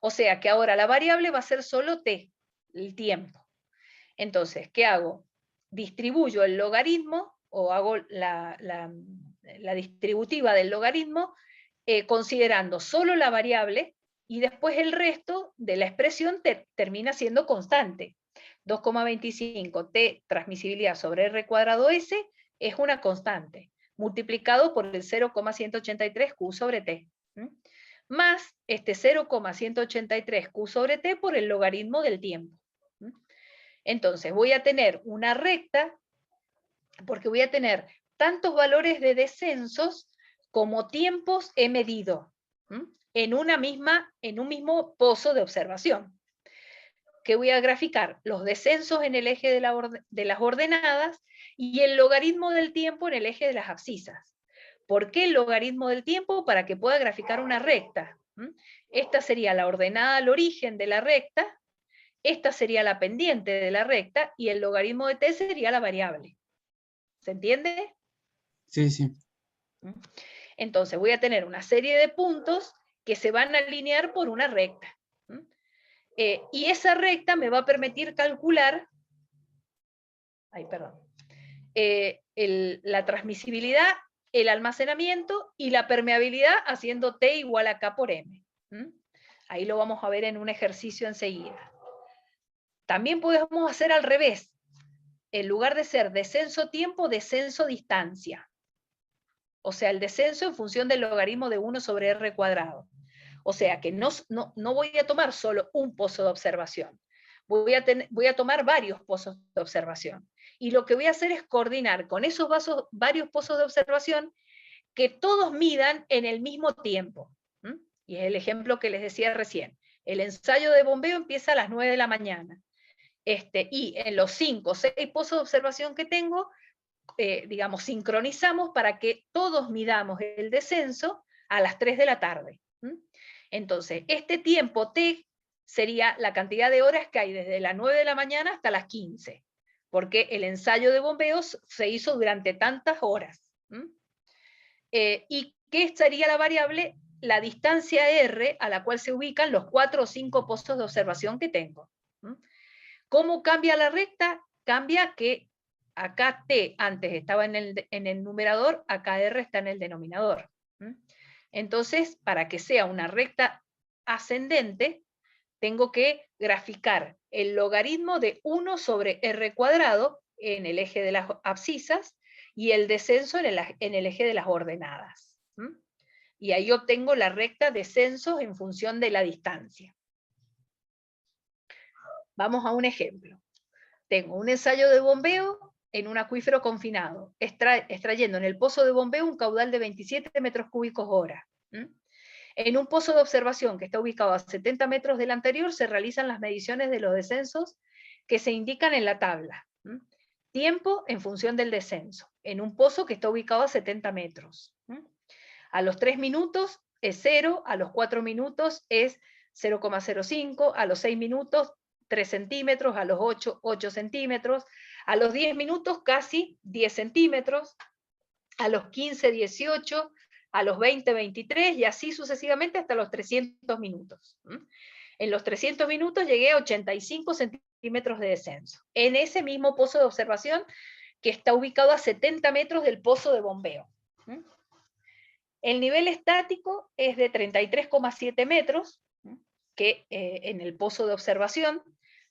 O sea que ahora la variable va a ser solo t, el tiempo. Entonces, ¿qué hago? Distribuyo el logaritmo, o hago la distributiva del logaritmo, considerando solo la variable, y después el resto de la expresión termina siendo constante. 2,25 t transmisibilidad sobre r cuadrado s es una constante, multiplicado por el 0,183 q sobre t, más este 0,183 q sobre t por el logaritmo del tiempo. Entonces voy a tener una recta, porque voy a tener tantos valores de descensos como tiempos he medido en un mismo pozo de observación, que voy a graficar los descensos en el eje de las ordenadas y el logaritmo del tiempo en el eje de las abscisas. ¿Por qué el logaritmo del tiempo? Para que pueda graficar una recta. Esta sería la ordenada al origen de la recta, esta sería la pendiente de la recta, y el logaritmo de t sería la variable. ¿Se entiende? Sí, sí. Entonces voy a tener una serie de puntos que se van a alinear por una recta. Y esa recta me va a permitir calcular la transmisibilidad, el almacenamiento y la permeabilidad, haciendo T igual a K por M. Ahí lo vamos a ver en un ejercicio enseguida. También podemos hacer al revés. En lugar de ser descenso-tiempo, descenso-distancia. O sea, el descenso en función del logaritmo de 1 sobre r cuadrado. O sea que no voy a tomar solo un pozo de observación. Voy a tomar varios pozos de observación. Y lo que voy a hacer es coordinar con esos varios pozos de observación que todos midan en el mismo tiempo. Y es el ejemplo que les decía recién. El ensayo de bombeo empieza a las 9 de la mañana. Y en los 5 o 6 pozos de observación que tengo, digamos, sincronizamos para que todos midamos el descenso a las 3 de la tarde. Entonces, este tiempo t sería la cantidad de horas que hay desde las 9 de la mañana hasta las 15, porque el ensayo de bombeos se hizo durante tantas horas. ¿Y qué sería la variable? La distancia r a la cual se ubican los 4 o 5 pozos de observación que tengo. ¿Cómo cambia la recta? Cambia que acá t antes estaba en el numerador, acá r está en el denominador. Entonces, para que sea una recta ascendente, tengo que graficar el logaritmo de 1 sobre r cuadrado en el eje de las abscisas y el descenso en el eje de las ordenadas. Y ahí obtengo la recta descensos en función de la distancia. Vamos a un ejemplo. Tengo un ensayo de bombeo en un acuífero confinado, extrayendo en el pozo de bombeo un caudal de 27 metros cúbicos hora. En un pozo de observación que está ubicado a 70 metros del anterior, se realizan las mediciones de los descensos que se indican en la tabla. Tiempo en función del descenso, en un pozo que está ubicado a 70 metros. A los 3 minutos es 0, a los 4 minutos es 0,05, a los 6 minutos 3 centímetros, a los 8 centímetros, a los 10 minutos casi 10 centímetros, a los 15, 18, a los 20, 23, y así sucesivamente hasta los 300 minutos. En los 300 minutos llegué a 85 centímetros de descenso, en ese mismo pozo de observación que está ubicado a 70 metros del pozo de bombeo. El nivel estático es de 33,7 metros, que en el pozo de observación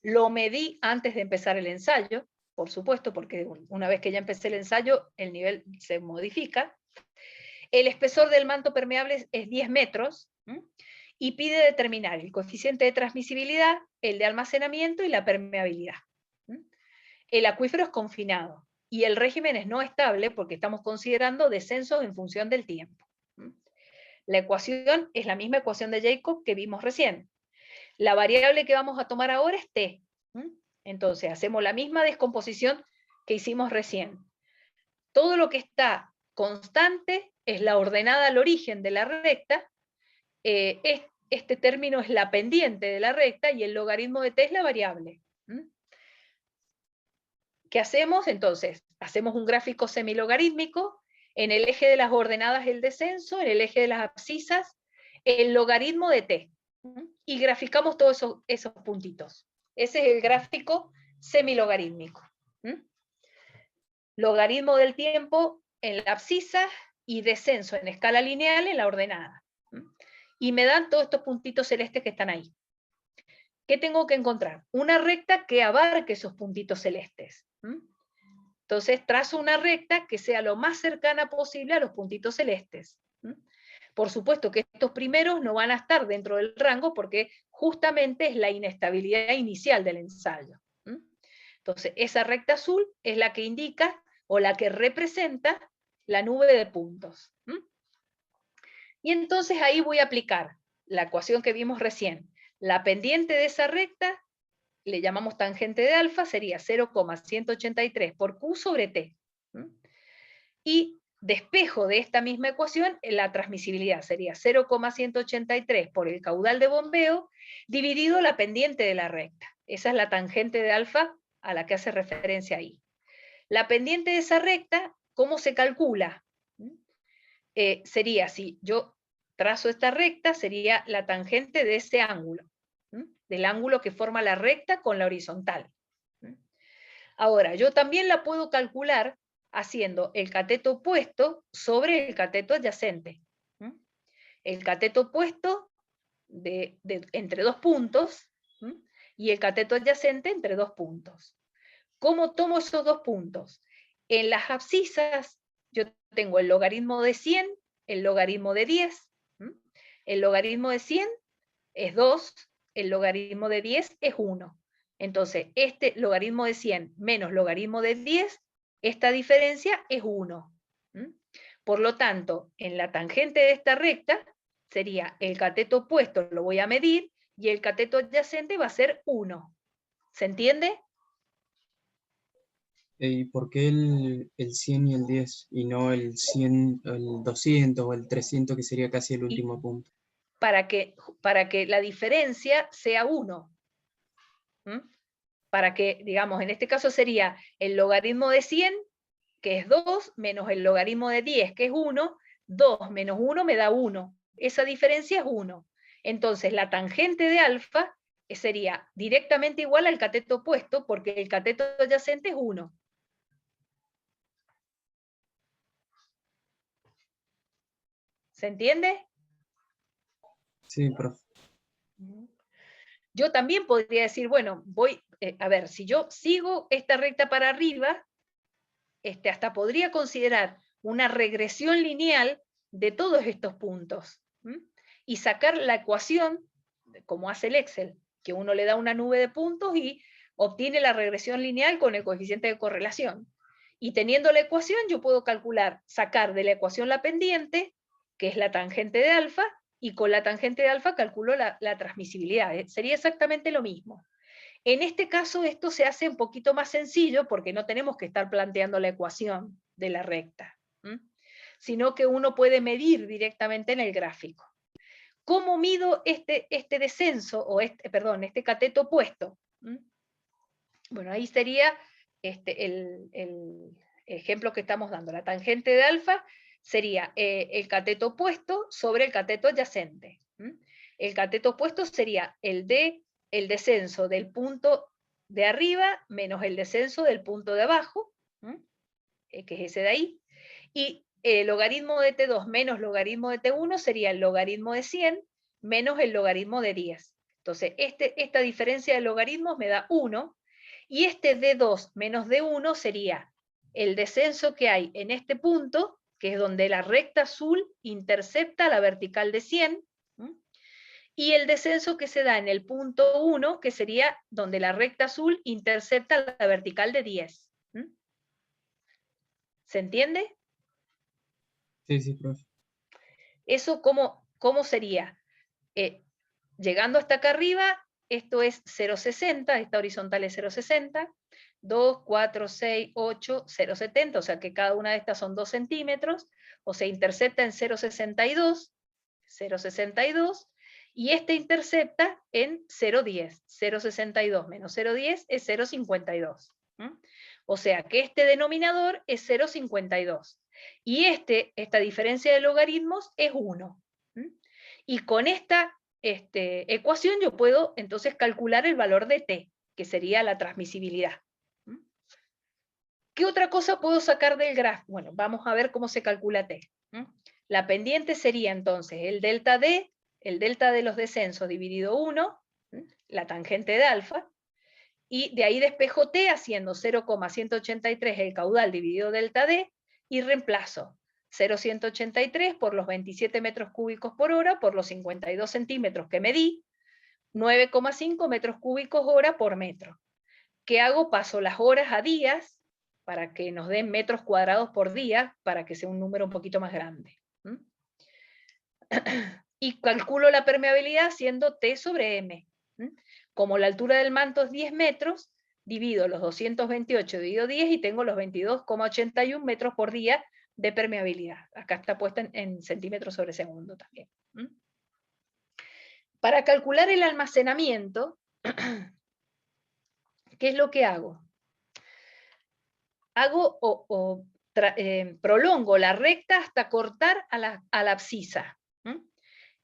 lo medí antes de empezar el ensayo, por supuesto, porque una vez que ya empecé el ensayo, el nivel se modifica. El espesor del manto permeable es 10 metros, y pide determinar el coeficiente de transmisibilidad, el de almacenamiento y la permeabilidad. El acuífero es confinado, y el régimen es no estable porque estamos considerando descensos en función del tiempo. La ecuación es la misma ecuación de Jacob que vimos recién. La variable que vamos a tomar ahora es T. Entonces hacemos la misma descomposición que hicimos recién. Todo lo que está constante es la ordenada al origen de la recta. Este término es la pendiente de la recta y el logaritmo de T es la variable. ¿Qué hacemos? Entonces, hacemos un gráfico semilogarítmico. En el eje de las ordenadas el descenso, en el eje de las abscisas el logaritmo de T. Y graficamos todos esos puntitos. Ese es el gráfico semilogarítmico. Logaritmo del tiempo en la abscisa y descenso en escala lineal en la ordenada. Y me dan todos estos puntitos celestes que están ahí. ¿Qué tengo que encontrar? Una recta que abarque esos puntitos celestes. Entonces trazo una recta que sea lo más cercana posible a los puntitos celestes. Por supuesto que estos primeros no van a estar dentro del rango porque justamente es la inestabilidad inicial del ensayo. Entonces esa recta azul es la que indica o la que representa la nube de puntos. Y entonces ahí voy a aplicar la ecuación que vimos recién. La pendiente de esa recta, le llamamos tangente de alfa, sería 0,183 por Q sobre T. Y despejo de esta misma ecuación, la transmisibilidad sería 0,183 por el caudal de bombeo, dividido la pendiente de la recta. Esa es la tangente de alfa a la que hace referencia ahí. La pendiente de esa recta, ¿cómo se calcula? Sería, si yo trazo esta recta, sería la tangente de ese ángulo, del ángulo que forma la recta con la horizontal. Ahora, yo también la puedo calcular haciendo el cateto opuesto sobre el cateto adyacente. El cateto opuesto entre dos puntos y el cateto adyacente entre dos puntos. ¿Cómo tomo esos dos puntos? En las abscisas yo tengo el logaritmo de 100, el logaritmo de 10. El logaritmo de 100 es 2, el logaritmo de 10 es 1. Entonces, este logaritmo de 100 menos logaritmo de 10, esta diferencia es 1. Por lo tanto, en la tangente de esta recta, sería el cateto opuesto, lo voy a medir, y el cateto adyacente va a ser 1. ¿Se entiende? ¿Y por qué el 100 y el 10 y no el 100, el 200 o el 300 que sería casi el último punto? Para que la diferencia sea 1. Para que, digamos, en este caso sería el logaritmo de 100, que es 2, menos el logaritmo de 10, que es 1, 2 menos 1 me da 1. Esa diferencia es 1. Entonces la tangente de alfa sería directamente igual al cateto opuesto, porque el cateto adyacente es 1. ¿Se entiende? Sí, profe. Yo también podría decir, bueno, voy, a ver, si yo sigo esta recta para arriba, hasta podría considerar una regresión lineal de todos estos puntos, y sacar la ecuación, como hace el Excel, que uno le da una nube de puntos y obtiene la regresión lineal con el coeficiente de correlación. Y teniendo la ecuación, yo puedo calcular, sacar de la ecuación la pendiente, que es la tangente de alfa, y con la tangente de alfa calculo la transmisibilidad. Sería exactamente lo mismo. En este caso esto se hace un poquito más sencillo porque no tenemos que estar planteando la ecuación de la recta, sino que uno puede medir directamente en el gráfico. ¿Cómo mido este descenso, o este cateto opuesto? Bueno, ahí sería el ejemplo que estamos dando. La tangente de alfa sería el cateto opuesto sobre el cateto adyacente. El cateto opuesto sería el descenso del punto de arriba menos el descenso del punto de abajo, que es ese de ahí, y el logaritmo de T2 menos logaritmo de T1 sería el logaritmo de 100 menos el logaritmo de 10. Entonces, esta diferencia de logaritmos me da 1, y este D2 menos D1 sería el descenso que hay en este punto, que es donde la recta azul intercepta la vertical de 100, y el descenso que se da en el punto 1, que sería donde la recta azul intercepta la vertical de 10. ¿Se entiende? Sí, sí, profe. ¿Eso cómo sería? Llegando hasta acá arriba, esto es 0,60, esta horizontal es 0,60, 2, 4, 6, 8, 0,70, o sea que cada una de estas son 2 centímetros, o se intercepta en 0,62, 0,62, y este intercepta en 0,10, 0,62 menos 0,10 es 0,52. O sea que este denominador es 0,52. Y esta diferencia de logaritmos es 1. Y con esta ecuación yo puedo entonces calcular el valor de t, que sería la transmisibilidad. ¿Qué otra cosa puedo sacar del grafo? Bueno, vamos a ver cómo se calcula t. La pendiente sería entonces el delta d, el delta de los descensos dividido 1, la tangente de alfa, y de ahí despejo t haciendo 0,183 el caudal dividido delta d, y reemplazo 0,183 por los 27 metros cúbicos por hora por los 52 centímetros que medí, 9,5 metros cúbicos hora por metro. ¿Qué hago? Paso las horas a días para que nos den metros cuadrados por día, para que sea un número un poquito más grande. Y calculo la permeabilidad siendo T sobre M. Como la altura del manto es 10 metros, divido los 228 dividido 10 y tengo los 22,81 metros por día de permeabilidad. Acá está puesta en centímetros sobre segundo también. Para calcular el almacenamiento, ¿qué es lo que hago? Prolongo la recta hasta cortar a la abscisa.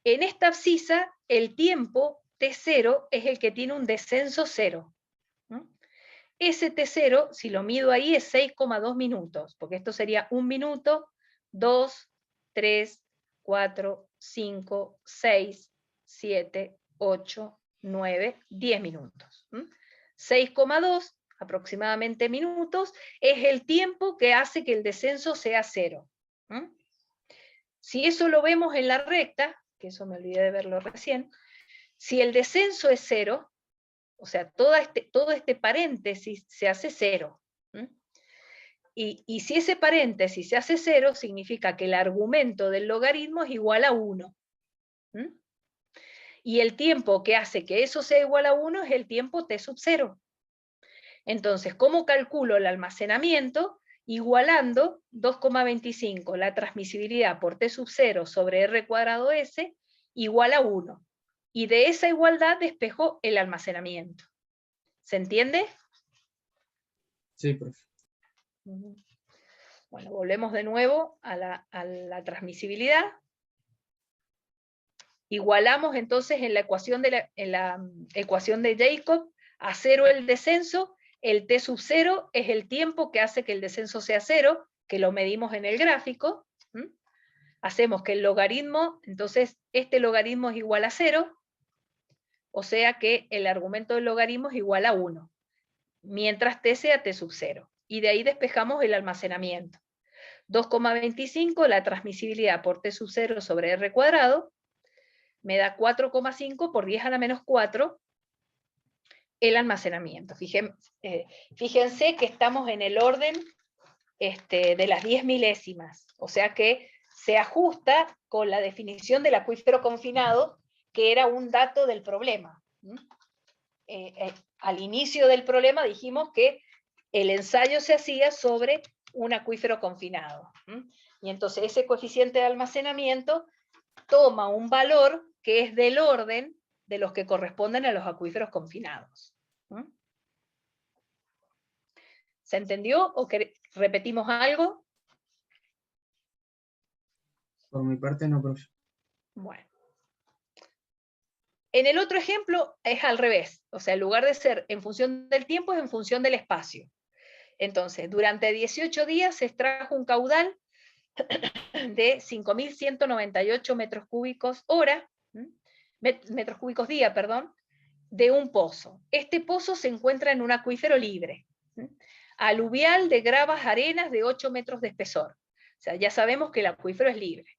En esta abscisa, el tiempo T0 es el que tiene un descenso 0. Ese T0, si lo mido ahí, es 6,2 minutos, porque esto sería 1 minuto, 2, 3, 4, 5, 6, 7, 8, 9, 10 minutos. 6,2 aproximadamente minutos es el tiempo que hace que el descenso sea 0. Si eso lo vemos en la recta, que eso me olvidé de verlo recién, si el descenso es 0, o sea, todo este paréntesis se hace 0. Y si ese paréntesis se hace 0, significa que el argumento del logaritmo es igual a 1. Y el tiempo que hace que eso sea igual a 1 es el tiempo t sub 0. Entonces, ¿cómo calculo el almacenamiento? Igualando 2,25 la transmisibilidad por t sub 0 sobre r cuadrado s igual a 1. Y de esa igualdad despejo el almacenamiento. ¿Se entiende? Sí, profe. Bueno, volvemos de nuevo a la transmisibilidad. Igualamos entonces en la ecuación de Jacob a 0 el descenso, el t sub 0 es el tiempo que hace que el descenso sea 0, que lo medimos en el gráfico. Hacemos que el logaritmo, entonces este logaritmo es igual a 0, o sea que el argumento del logaritmo es igual a 1, mientras t sea t sub 0. Y de ahí despejamos el almacenamiento. 2,25 la transmisibilidad por t sub 0 sobre r cuadrado, me da 4,5 por 10 a la menos 4 el almacenamiento. Fíjense que estamos en el orden de las 10 milésimas, o sea que se ajusta con la definición del acuífero confinado, que era un dato del problema. Al inicio del problema dijimos que el ensayo se hacía sobre un acuífero confinado. Y entonces ese coeficiente de almacenamiento toma un valor que es del orden de los que corresponden a los acuíferos confinados. ¿Se entendió o repetimos algo? Por mi parte no, profe. Bueno. En el otro ejemplo es al revés, o sea, en lugar de ser en función del tiempo, es en función del espacio. Entonces, durante 18 días se extrajo un caudal de 5.198 metros cúbicos hora, metros cúbicos día, perdón, de un pozo. Este pozo se encuentra en un acuífero libre, aluvial de gravas, arenas de 8 metros de espesor. O sea, ya sabemos que el acuífero es libre.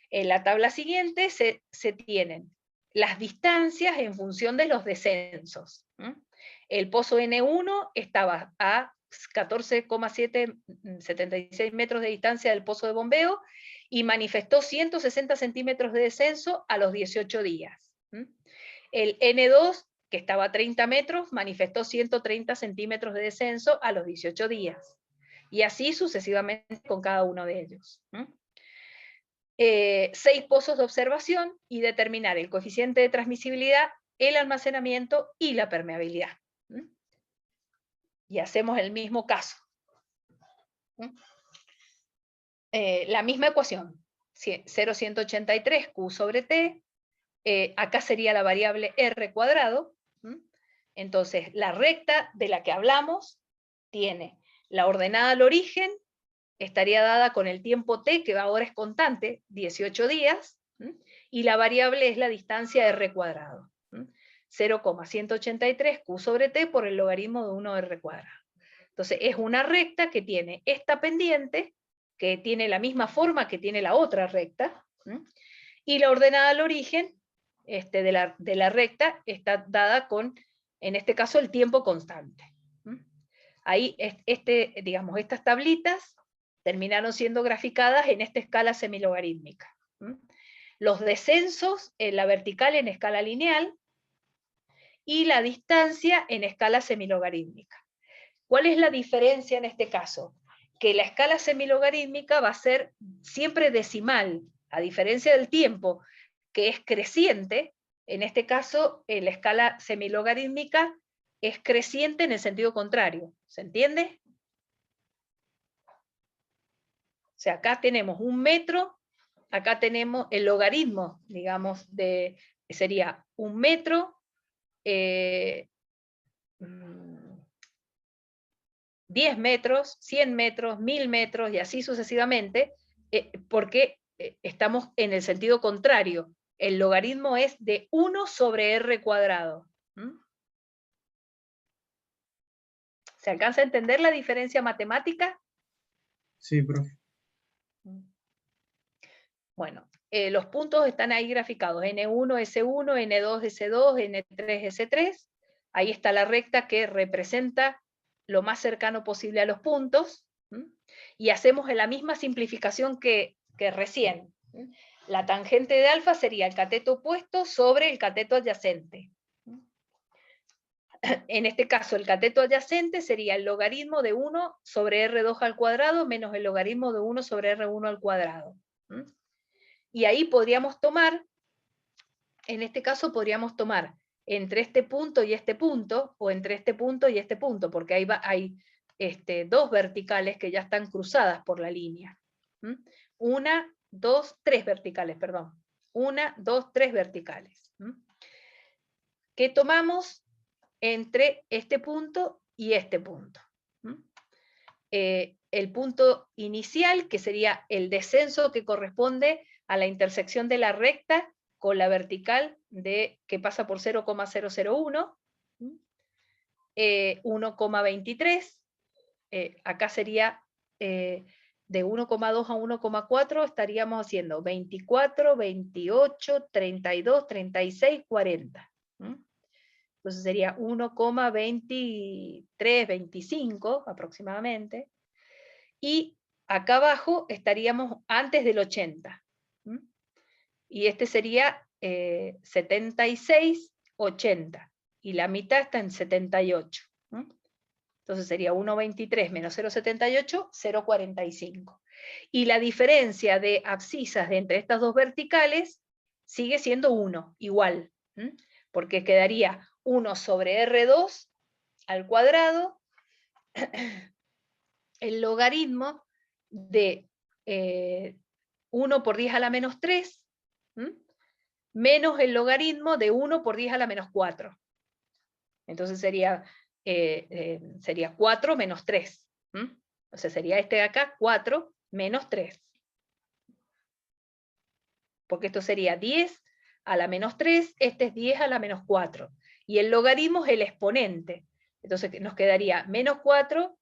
En la tabla siguiente se tienen las distancias en función de los descensos. El pozo N1 estaba a 14,776 metros de distancia del pozo de bombeo y manifestó 160 centímetros de descenso a los 18 días. El N2, que estaba a 30 metros, manifestó 130 centímetros de descenso a los 18 días. Y así sucesivamente con cada uno de ellos. 6 pozos de observación y determinar el coeficiente de transmisibilidad, el almacenamiento y la permeabilidad. Y hacemos el mismo caso. La misma ecuación, 0,183 Q sobre T, acá sería la variable R cuadrado. Entonces, la recta de la que hablamos tiene la ordenada al origen, estaría dada con el tiempo t, que ahora es constante, 18 días, y la variable es la distancia r cuadrado, 0,183 q sobre t por el logaritmo de 1r cuadrado. Entonces es una recta que tiene esta pendiente, que tiene la misma forma que tiene la otra recta, y la ordenada al origen de la recta está dada con, en este caso, el tiempo constante. Ahí, digamos, estas tablitas terminaron siendo graficadas en esta escala semilogarítmica. Los descensos en la vertical en escala lineal y la distancia en escala semilogarítmica. ¿Cuál es la diferencia en este caso? Que la escala semilogarítmica va a ser siempre decimal, a diferencia del tiempo, que es creciente. En este caso, la escala semilogarítmica es creciente en el sentido contrario. ¿Se entiende? O sea, acá tenemos un metro, acá tenemos el logaritmo, digamos, sería un metro, 10 metros, 100 metros, 1000 metros, y así sucesivamente, porque estamos en el sentido contrario. El logaritmo es de 1 sobre r cuadrado. ¿Se alcanza a entender la diferencia matemática? Sí, profe. Bueno, los puntos están ahí graficados, N1, S1, N2, S2, N3, S3. Ahí está la recta que representa lo más cercano posible a los puntos, y hacemos la misma simplificación que recién. La tangente de alfa sería el cateto opuesto sobre el cateto adyacente. En este caso, el cateto adyacente sería el logaritmo de 1 sobre R2 al cuadrado menos el logaritmo de 1 sobre R1 al cuadrado. Y ahí podríamos tomar, en este caso podríamos tomar entre este punto y este punto, o entre este punto y este punto, porque ahí hay dos verticales que ya están cruzadas por la línea. Una, dos, tres verticales, perdón. Una, dos, tres verticales. ¿Qué tomamos entre este punto y este punto? El punto inicial, que sería el descenso que corresponde a la intersección de la recta con la vertical que pasa por 0,001, 1,23, acá sería de 1,2 a 1,4, estaríamos haciendo 24, 28, 32, 36, 40. Entonces sería 1,23, 25 aproximadamente. Y acá abajo estaríamos antes del 80. Y este sería 76, 80. Y la mitad está en 78. Entonces sería 1,23 menos 0,78, 0,45. Y la diferencia de abscisas entre estas dos verticales sigue siendo 1, igual. Porque quedaría 1 sobre R2 al cuadrado, el logaritmo de 1 por 10 a la menos 3, menos el logaritmo de 1 por 10 a la menos 4. Entonces sería 4 menos 3. O sea, sería este de acá, 4 menos 3. Porque esto sería 10 a la menos 3, este es 10 a la menos 4. Y el logaritmo es el exponente. Entonces nos quedaría menos 4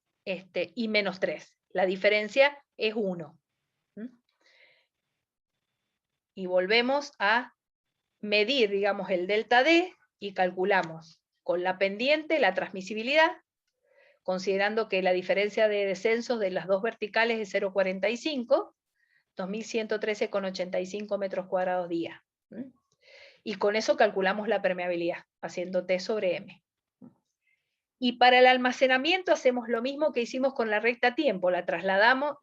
y menos 3. La diferencia es 1. Y volvemos a medir, digamos, el delta D y calculamos con la pendiente la transmisibilidad, considerando que la diferencia de descensos de las dos verticales es 0,45, 2113,85 metros cuadrados día. Y con eso calculamos la permeabilidad, haciendo T sobre M. Y para el almacenamiento hacemos lo mismo que hicimos con la recta tiempo, la trasladamos,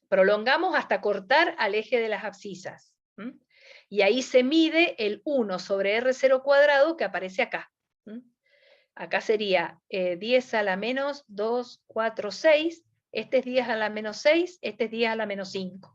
prolongamos hasta cortar al eje de las abscisas. Y ahí se mide el 1 sobre R0 cuadrado que aparece acá. Acá sería 10 a la menos 2, 4, 6, este es 10 a la menos 6, este es 10 a la menos 5.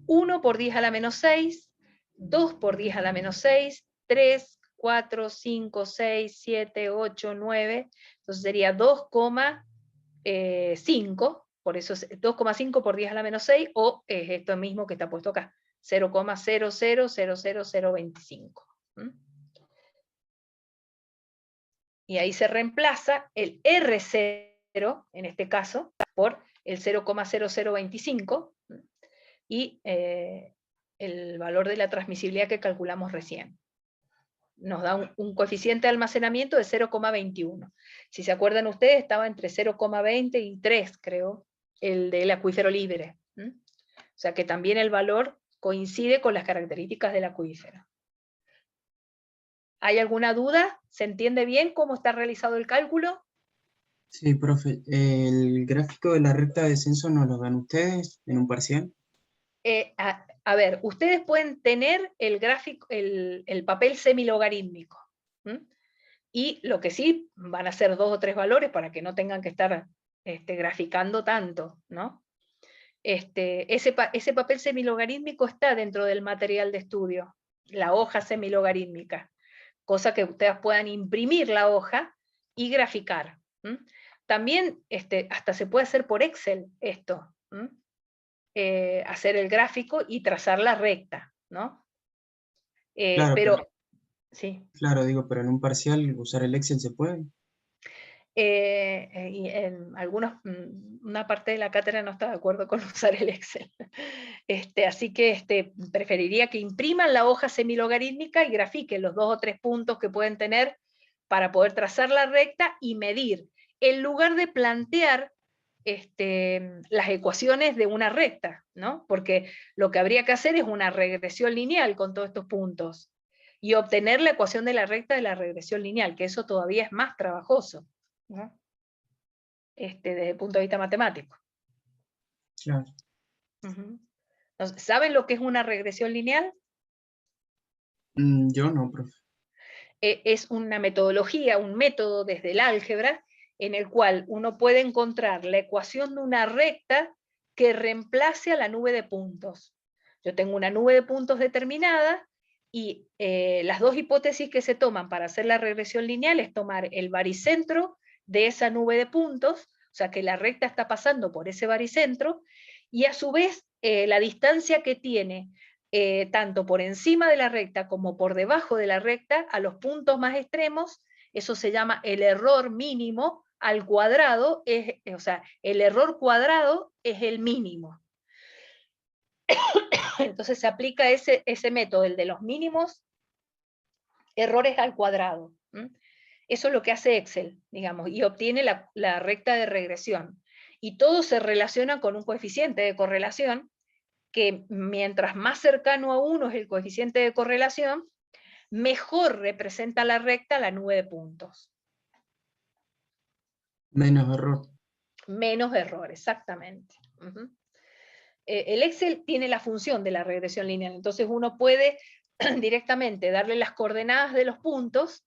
1 por 10 a la menos 6, 2 por 10 a la menos 6, 3, 4, 5, 6, 7, 8, 9, entonces sería 2,5, por eso es 2,5 por 10 a la menos 6, o es esto mismo que está puesto acá, 0,0000025. Y ahí se reemplaza el R0, en este caso, por el 0,0025, y el valor de la transmisibilidad que calculamos recién. Nos da un coeficiente de almacenamiento de 0,21. Si se acuerdan ustedes, estaba entre 0,20 y 3, creo, el del acuífero libre. O sea que también el valor coincide con las características del acuífero. ¿Hay alguna duda? ¿Se entiende bien cómo está realizado el cálculo? Sí, profe. ¿El gráfico de la recta de descenso nos lo dan ustedes en un parcial? A ver, ustedes pueden tener el gráfico, el papel semilogarítmico. Y lo que sí, van a ser 2 o 3 valores para que no tengan que estar graficando tanto, ¿no? Ese papel semilogarítmico está dentro del material de estudio, la hoja semilogarítmica, cosa que ustedes puedan imprimir la hoja y graficar. También hasta se puede hacer por Excel esto, hacer el gráfico y trazar la recta, ¿no? Claro, pero, sí. claro, digo, pero en un parcial usar el Excel se puede. Y en una parte de la cátedra no está de acuerdo con usar el Excel. Así que preferiría que impriman la hoja semilogarítmica y grafiquen los 2 o 3 puntos que pueden tener para poder trazar la recta y medir, en lugar de plantear las ecuaciones de una recta, ¿no? Porque lo que habría que hacer es una regresión lineal con todos estos puntos y obtener la ecuación de la recta de la regresión lineal, que eso todavía es más trabajoso, ¿no? Desde el punto de vista matemático. Claro. Entonces, ¿saben lo que es una regresión lineal? Yo no, profe. Es una metodología, un método desde el álgebra, en el cual uno puede encontrar la ecuación de una recta que reemplace a la nube de puntos. Yo tengo una nube de puntos determinada, y las dos hipótesis que se toman para hacer la regresión lineal es tomar el baricentro de esa nube de puntos, o sea que la recta está pasando por ese baricentro, y a su vez la distancia que tiene tanto por encima de la recta como por debajo de la recta a los puntos más extremos, eso se llama el error mínimo al cuadrado, o sea, el error cuadrado es el mínimo. Entonces se aplica ese método, el de los mínimos errores al cuadrado. Eso es lo que hace Excel, digamos, y obtiene la recta de regresión. Y todo se relaciona con un coeficiente de correlación, que mientras más cercano a 1 es el coeficiente de correlación, mejor representa la recta la nube de puntos. Menos error. Menos error, exactamente. El Excel tiene la función de la regresión lineal, entonces uno puede directamente darle las coordenadas de los puntos,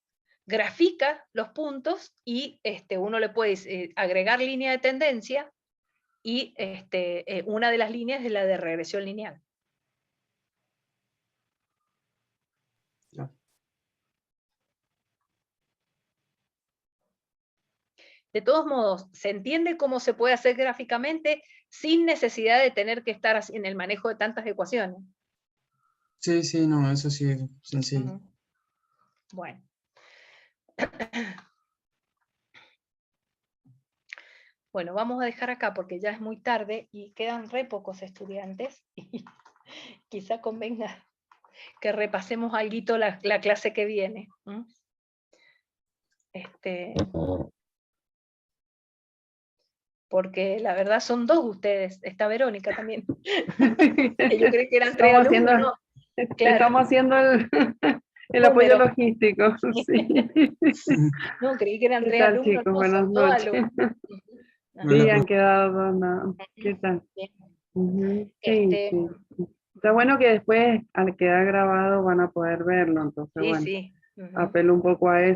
grafica los puntos y uno le puede agregar línea de tendencia y una de las líneas es la de regresión lineal. Claro. De todos modos, se entiende cómo se puede hacer gráficamente sin necesidad de tener que estar en el manejo de tantas ecuaciones. Sí, sí, no, eso sí es sencillo. Bueno. Bueno, vamos a dejar acá porque ya es muy tarde y quedan re pocos estudiantes y quizá convenga que repasemos algo la clase que viene. Porque la verdad son dos ustedes, está Verónica también. Yo creí que eran 3 alumnos, ¿no? Claro. Estamos haciendo el apoyo logístico. Sí. No, creí que eran ¿Qué 3 tal, alumnos, chicos? no, Buenas son 2 noches. alumnos. Sí, han quedado dos, no. ¿Qué tal? Sí, sí. Está bueno que después, al quedar grabado, van a poder verlo. Entonces, Sí, bueno, sí. apelo un poco a eso.